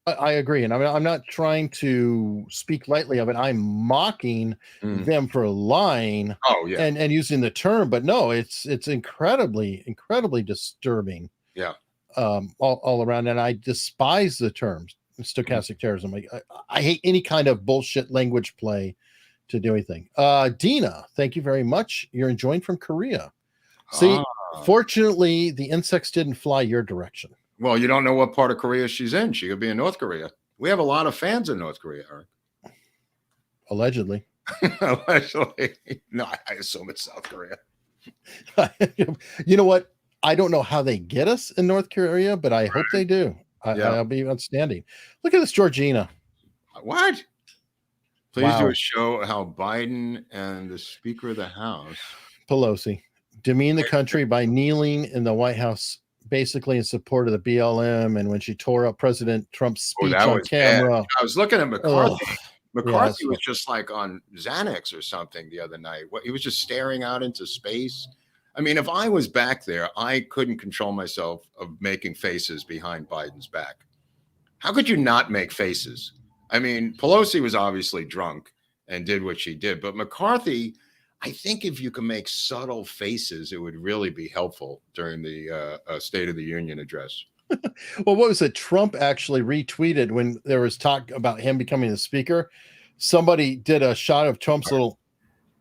I agree. And I mean, I'm not trying to speak lightly of it. I'm mocking them for lying and using the term. But no, it's incredibly, incredibly disturbing. Yeah. All around. And I despise the term stochastic terrorism. I hate any kind of bullshit language play to do anything. Dina, thank you very much. You're enjoying from Korea. See, fortunately, the insects didn't fly your direction. Well, you don't know what part of Korea she's in. She could be in North Korea. We have a lot of fans in North Korea, Eric. Allegedly. Allegedly. No, I assume it's South Korea. You know what? I don't know how they get us in North Korea, but I hope they do. I'll be outstanding. Look at this, Georgina. What? Please do a show how Biden and the Speaker of the House, Pelosi, demean the country by kneeling in the White House, basically in support of the BLM. And when she tore up President Trump's speech on camera, bad. I was looking at McCarthy. McCarthy was just like on Xanax or something the other night. He was just staring out into space. I mean, if I was back there, I couldn't control myself of making faces behind Biden's back. How could you not make faces? I mean, Pelosi was obviously drunk and did what she did, but McCarthy, I think if you can make subtle faces, it would really be helpful during the State of the Union address. Well, what was it? Trump actually retweeted when there was talk about him becoming the speaker. Somebody did a shot of Trump's little,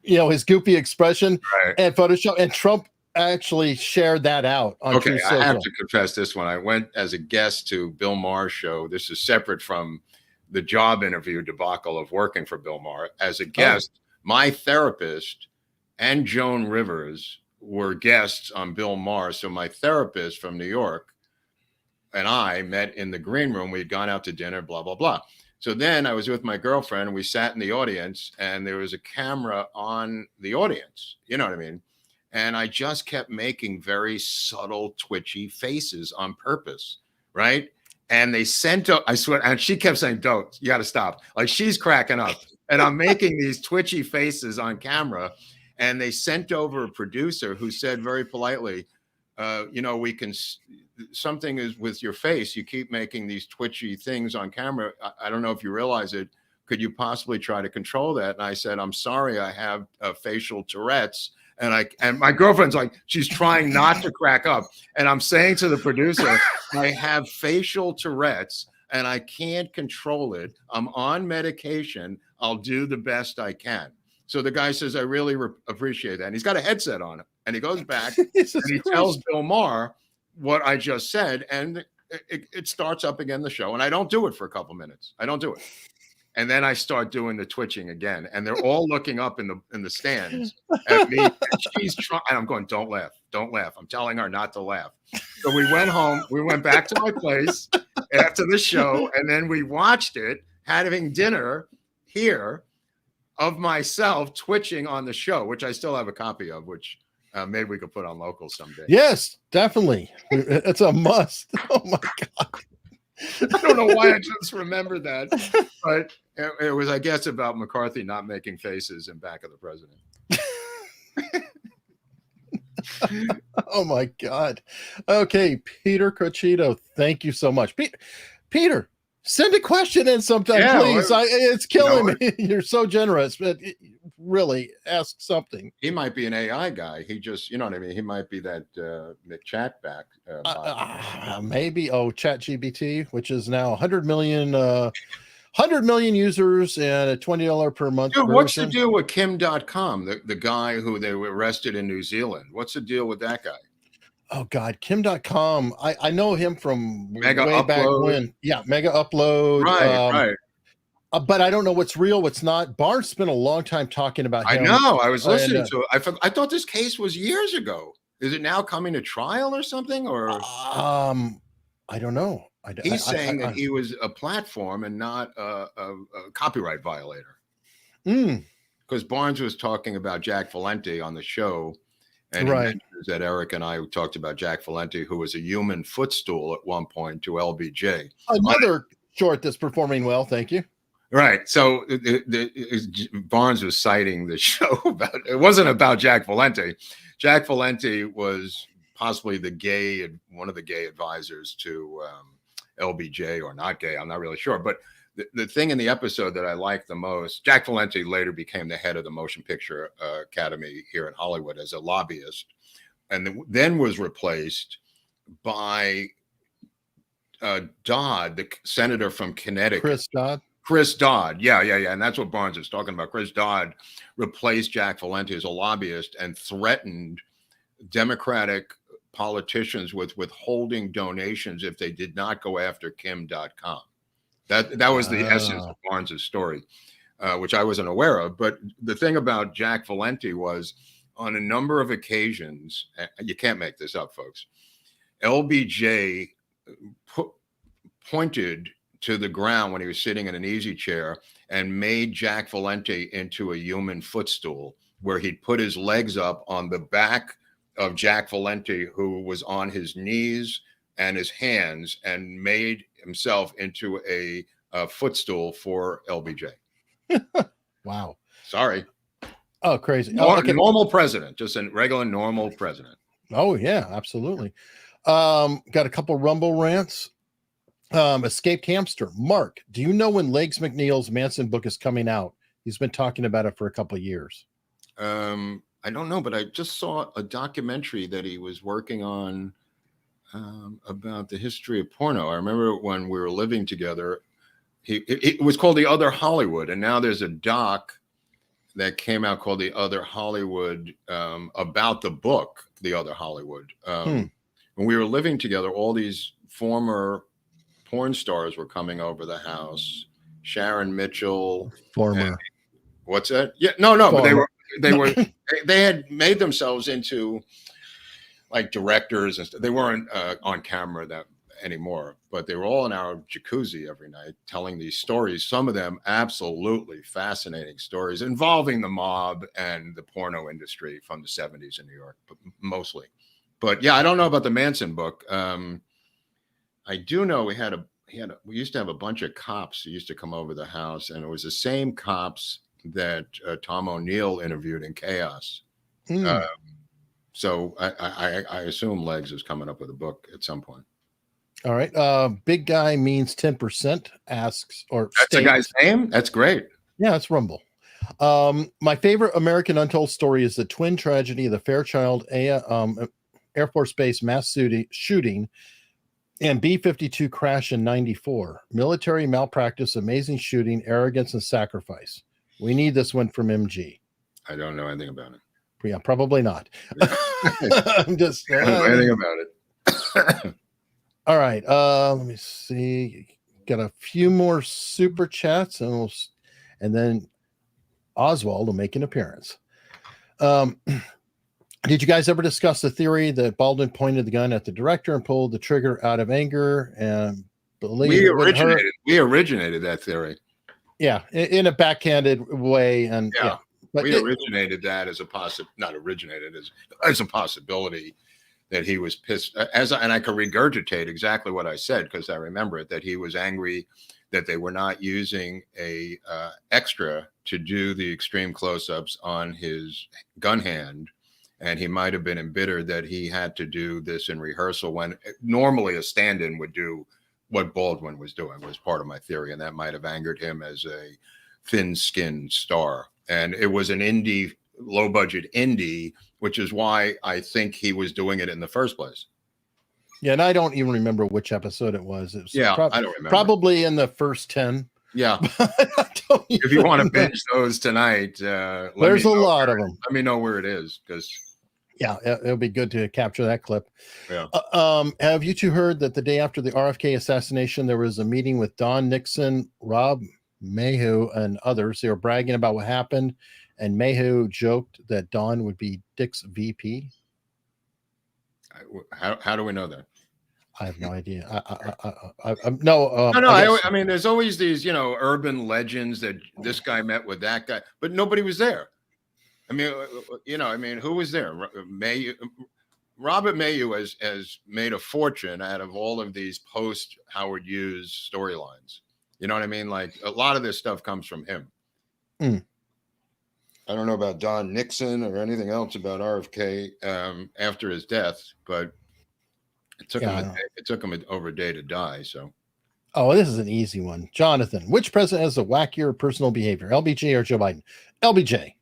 his goofy expression and Photoshop, and Trump actually shared that out on True Social. I have to confess this one. I went as a guest to Bill Maher's show. This is separate from the job interview debacle of working for Bill Maher. As a guest, my therapist and Joan Rivers were guests on Bill Maher. So my therapist from New York and I met in the green room. We'd gone out to dinner, blah, blah, blah. So then I was with my girlfriend and we sat in the audience and there was a camera on the audience. You know what I mean? And I just kept making very subtle, twitchy faces on purpose, right? And they sent up, I swear, and she kept saying, don't, you got to stop. Like she's cracking up. And I'm making these twitchy faces on camera. And they sent over a producer who said very politely, we can, something is with your face. You keep making these twitchy things on camera. I don't know if you realize it. Could you possibly try to control that? And I said, I'm sorry, I have facial Tourette's. And my girlfriend's like, she's trying not to crack up. And I'm saying to the producer, I have facial Tourette's and I can't control it. I'm on medication. I'll do the best I can. So the guy says, I really appreciate that. And he's got a headset on him. And he goes back and he tells Bill Maher what I just said. And it starts up again, the show. And I don't do it for a couple minutes. I don't do it. And then I start doing the twitching again. And they're all looking up in the stands at me. And she's trying. And I'm going, don't laugh. Don't laugh. I'm telling her not to laugh. So we went home. We went back to my place after the show, and then we watched it, having dinner here of myself twitching on the show, which I still have a copy of, which maybe we could put on local someday. Yes, definitely. It's a must. Oh my God. I don't know why I just remembered that, but it was, I guess, about McCarthy not making faces in back of the president. Oh my God. Okay, Peter Cochito, thank you so much. Peter, send a question in sometime, please. It's killing me. You're so generous, but really ask something. He might be an AI guy. He just, you know what I mean? He might be that McChatback. Maybe. Oh, ChatGPT, which is now 100 million users and a $20 per month. Dude, what's the deal with Kim.com, the guy who they were arrested in New Zealand? What's the deal with that guy? Oh God, Kim.com. I know him from Mega way Upload. back when. Yeah, Mega Upload. Right. But I don't know what's real, what's not. Barnes spent a long time talking about him. I know. I was listening to it. I thought this case was years ago. Is it now coming to trial or something? Or I don't know. He's saying that he was a platform and not a copyright violator. Because Barnes was talking about Jack Valenti on the show. And he mentions that Eric and I talked about Jack Valenti, who was a human footstool at one point to LBJ. Another short that's performing well, thank you. Right. So Barnes was citing the show about, it wasn't about Jack Valenti. Jack Valenti was possibly one of the gay advisors to LBJ, or not gay, I'm not really sure. But the thing in the episode that I liked the most, Jack Valenti later became the head of the Motion Picture Academy here in Hollywood as a lobbyist, and then was replaced by Dodd, the senator from Connecticut. Chris Dodd. Yeah. And that's what Barnes is talking about. Chris Dodd replaced Jack Valenti as a lobbyist and threatened Democratic politicians with withholding donations if they did not go after Kim.com. That was the essence of Barnes's story, which I wasn't aware of. But the thing about Jack Valenti was, on a number of occasions, you can't make this up, folks, LBJ pointed to the ground when he was sitting in an easy chair and made Jack Valenti into a human footstool, where he'd put his legs up on the back of Jack Valenti, who was on his knees and his hands, and made himself into a footstool for LBJ. Wow. Sorry. Oh, crazy. Normal president, just a regular normal president. Oh, yeah, absolutely. Got a couple Rumble rants. Escaped Hamster. Mark, do you know when Legs McNeil's Manson book is coming out? He's been talking about it for a couple of years. I don't know, but I just saw a documentary that he was working on about the history of porno. I remember when we were living together, it was called The Other Hollywood, and now there's a doc that came out called The Other Hollywood, about the book The Other Hollywood. When we were living together, all these former porn stars were coming over the house. Sharon Mitchell. What's that? Yeah, no, former. But they had made themselves into like directors and stuff. They weren't on camera that anymore, but they were all in our jacuzzi every night telling these stories. Some of them absolutely fascinating stories involving the mob and the porno industry from the 70s in New York, but mostly. But yeah, I don't know about the Manson book. I do know we used to have a bunch of cops who used to come over the house, and it was the same cops that Tom O'Neill interviewed in Chaos. So I assume Legs is coming up with a book at some point. All right. Big Guy Means 10% asks, or that's the guy's name? That's great. Yeah, it's Rumble. My favorite American Untold story is the twin tragedy of the Fairchild Air Force Base mass shooting and B-52 crash in 94. Military malpractice, amazing shooting, arrogance, and sacrifice. We need this one from MG. I don't know anything about it. Yeah, probably not. I'm just I don't know anything about it. All right. Let me see. Got a few more super chats, and then Oswald will make an appearance. Did you guys ever discuss the theory that Baldwin pointed the gun at the director and pulled the trigger out of anger and believe it wouldn't hurt? We originated that theory. Yeah, in a backhanded way, and yeah, but we originated that as a not originated as a possibility that he was pissed and I could regurgitate exactly what I said because I remember it, that he was angry that they were not using a extra to do the extreme close-ups on his gun hand. And he might have been embittered that he had to do this in rehearsal when normally a stand-in would do what Baldwin was doing, was part of my theory. And that might have angered him as a thin-skinned star. And it was an indie, low-budget indie, which is why I think he was doing it in the first place. Yeah, and I don't even remember which episode it was. It was I don't remember. Probably in the first 10. Yeah. If you want to binge those tonight, there's a lot of them. Let me know where it is, because yeah, it'll be good to capture that clip. Yeah. Have you two heard that the day after the RFK assassination, there was a meeting with Don Nixon, Rob Mayhew, and others? They were bragging about what happened, and Mayhew joked that Don would be Dick's VP. How do we know that? I have no idea. I mean, there's always these, urban legends that this guy met with that guy, but nobody was there. I mean, who was there? Robert Mayhew has made a fortune out of all of these post Howard Hughes storylines. You know what I mean? Like, a lot of this stuff comes from him. I don't know about Don Nixon or anything else about RFK after his death, but it took him over a day to die. So, this is an easy one. Jonathan, which president has a wackier personal behavior, LBJ or Joe Biden? LBJ.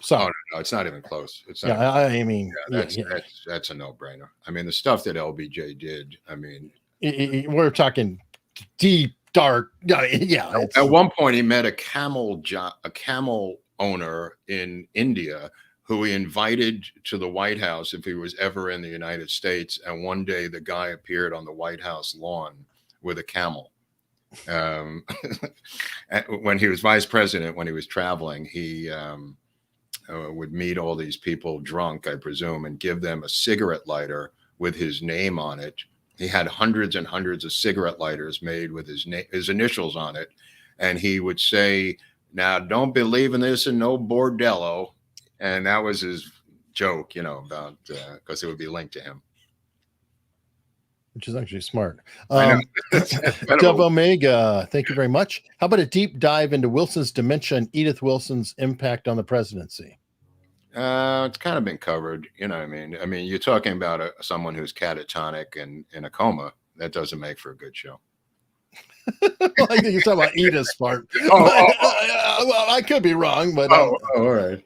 So, no, it's not even close. It's not. That's a no-brainer. I mean, the stuff that LBJ did. I mean, we're talking deep, dark. Yeah. At one point, he met a camel owner in India who he invited to the White House if he was ever in the United States. And one day the guy appeared on the White House lawn with a camel. When he was vice president, when he was traveling, he would meet all these people drunk, I presume, and give them a cigarette lighter with his name on it. He had hundreds and hundreds of cigarette lighters made with his initials on it. And he would say, "Now, don't believe in this and no bordello." And that was his joke, about because it would be linked to him. Which is actually smart. Dub Omega, thank you very much. How about a deep dive into Wilson's dementia and Edith Wilson's impact on the presidency? It's kind of been covered. You know what I mean? I mean, you're talking about someone who's catatonic and in a coma. That doesn't make for a good show. I think you're talking about Edith's part. Well, I could be wrong, but all right.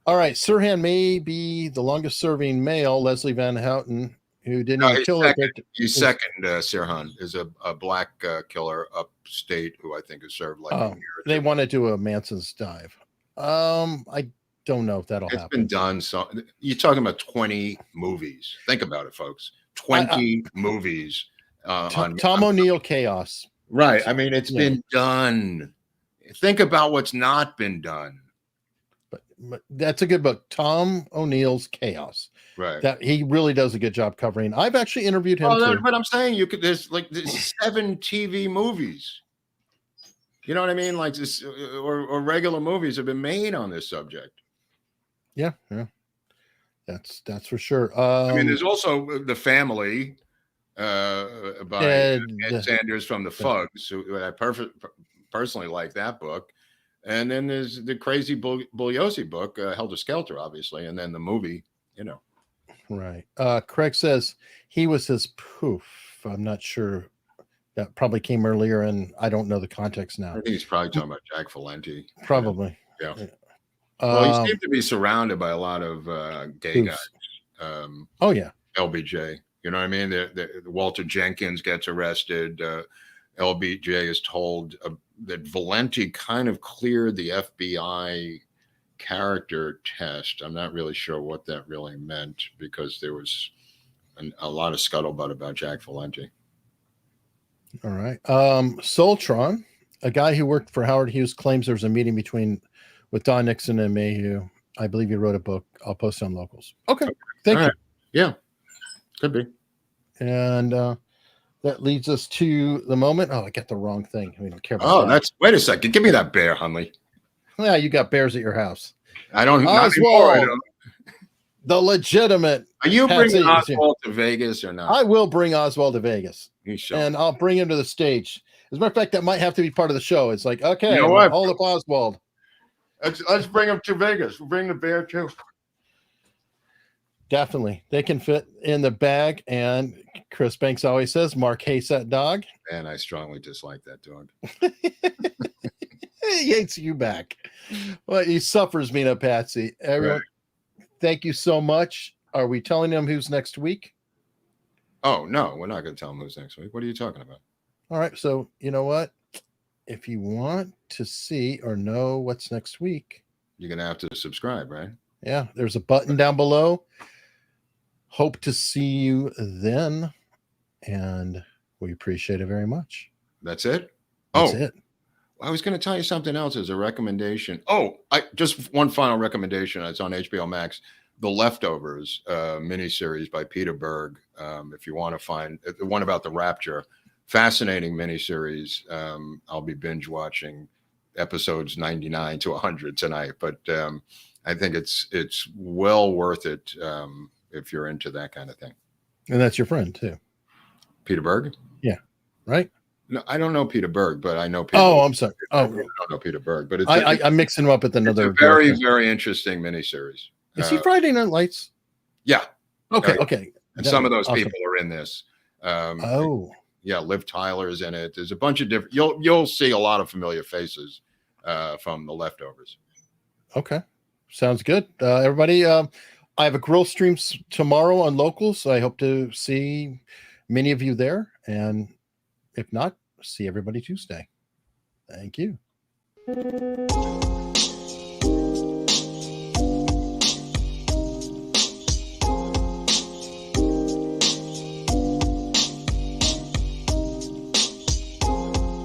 All right. Sirhan may be the longest serving male, Leslie Van Houten, who didn't even kill her. He's second. Sirhan is a black killer upstate who I think has served like a year. They want to do a Manson's dive. I don't know if that'll happen. It's been done. So you're talking about 20 movies. Think about it, folks. 20 movies. Tom O'Neill Chaos. Right. I mean, it's been done. Think about what's not been done. But that's a good book, Tom O'Neill's Chaos. Right. That he really does a good job covering. I've actually interviewed him too. But I'm saying there's 7 TV movies. You know what I mean? Like this, or regular movies have been made on this subject. Yeah. That's for sure. I mean, there's also The Family by Ed Sanders from the Fugs, who I personally like that book. And then there's the crazy Bugliosi book, Helter Skelter, obviously, and then the movie, Right. Craig says he was his poof. I'm not sure. That probably came earlier, and I don't know the context now. I think he's probably talking about Jack Valenti. Probably. Yeah. Well, he seemed to be surrounded by a lot of gay guys. LBJ. You know what I mean? The Walter Jenkins gets arrested. LBJ is told that Valenti kind of cleared the FBI character test. I'm not really sure what that really meant because there was a lot of scuttlebutt about Jack Valenti. All right. Soltron, a guy who worked for Howard Hughes, claims there was a meeting with Don Nixon and Mayhew. I believe you wrote a book. I'll post it on Locals. Okay. Thank you. Right. Yeah, could be. And that leads us to the moment. Oh, I got the wrong thing. We don't care about Oh, that. wait a second. Give me that bear, Hunley. Yeah, you got bears at your house. I don't. Not anymore, I Oswald, don't. the legitimate. Are you Patsy bringing is here. Oswald to Vegas or not? I will bring Oswald to Vegas, You should. and I'll bring him to the stage. As a matter of fact, that might have to be part of the show. It's like, okay, You know what? hold up Oswald. Let's bring him to Vegas. We'll bring the bear too. Definitely. They can fit in the bag. And Chris Banks always says, Mark hates that dog. And I strongly dislike that dog. He hates you back. Well, he suffers being a Patsy. Everyone, thank you so much. Are we telling them who's next week? Oh, no, we're not going to tell them who's next week. What are you talking about? All right. So, you know what? If you want to see or know what's next week, You're going to have to subscribe, right? yeah, there's a button down below. Hope to see you then. And we appreciate it very much. That's it? That's it. I was going to tell you something else as a recommendation. Oh, just one final recommendation. It's on HBO Max. The Leftovers miniseries by Peter Berg. If you want to find the one about the Rapture, fascinating miniseries. I'll be binge watching episodes 99 to 100 tonight, but I think it's well worth it if you're into that kind of thing. And that's your friend too, Peter Berg. Yeah, right. No, I don't know Peter Berg, but I know Peter. Oh, I'm sorry. Oh, I don't know Peter Berg, but I'm mixing him up with another. It's a very, very interesting miniseries. Is he Friday Night Lights? Yeah. Okay. Okay. And some of those people are in this. Yeah, Liv Tyler is in it. There's a bunch of different. You'll see a lot of familiar faces from The Leftovers. Okay, sounds good. Everybody, I have a grill stream tomorrow on Locals. So I hope to see many of you there, and if not, see everybody Tuesday. Thank you.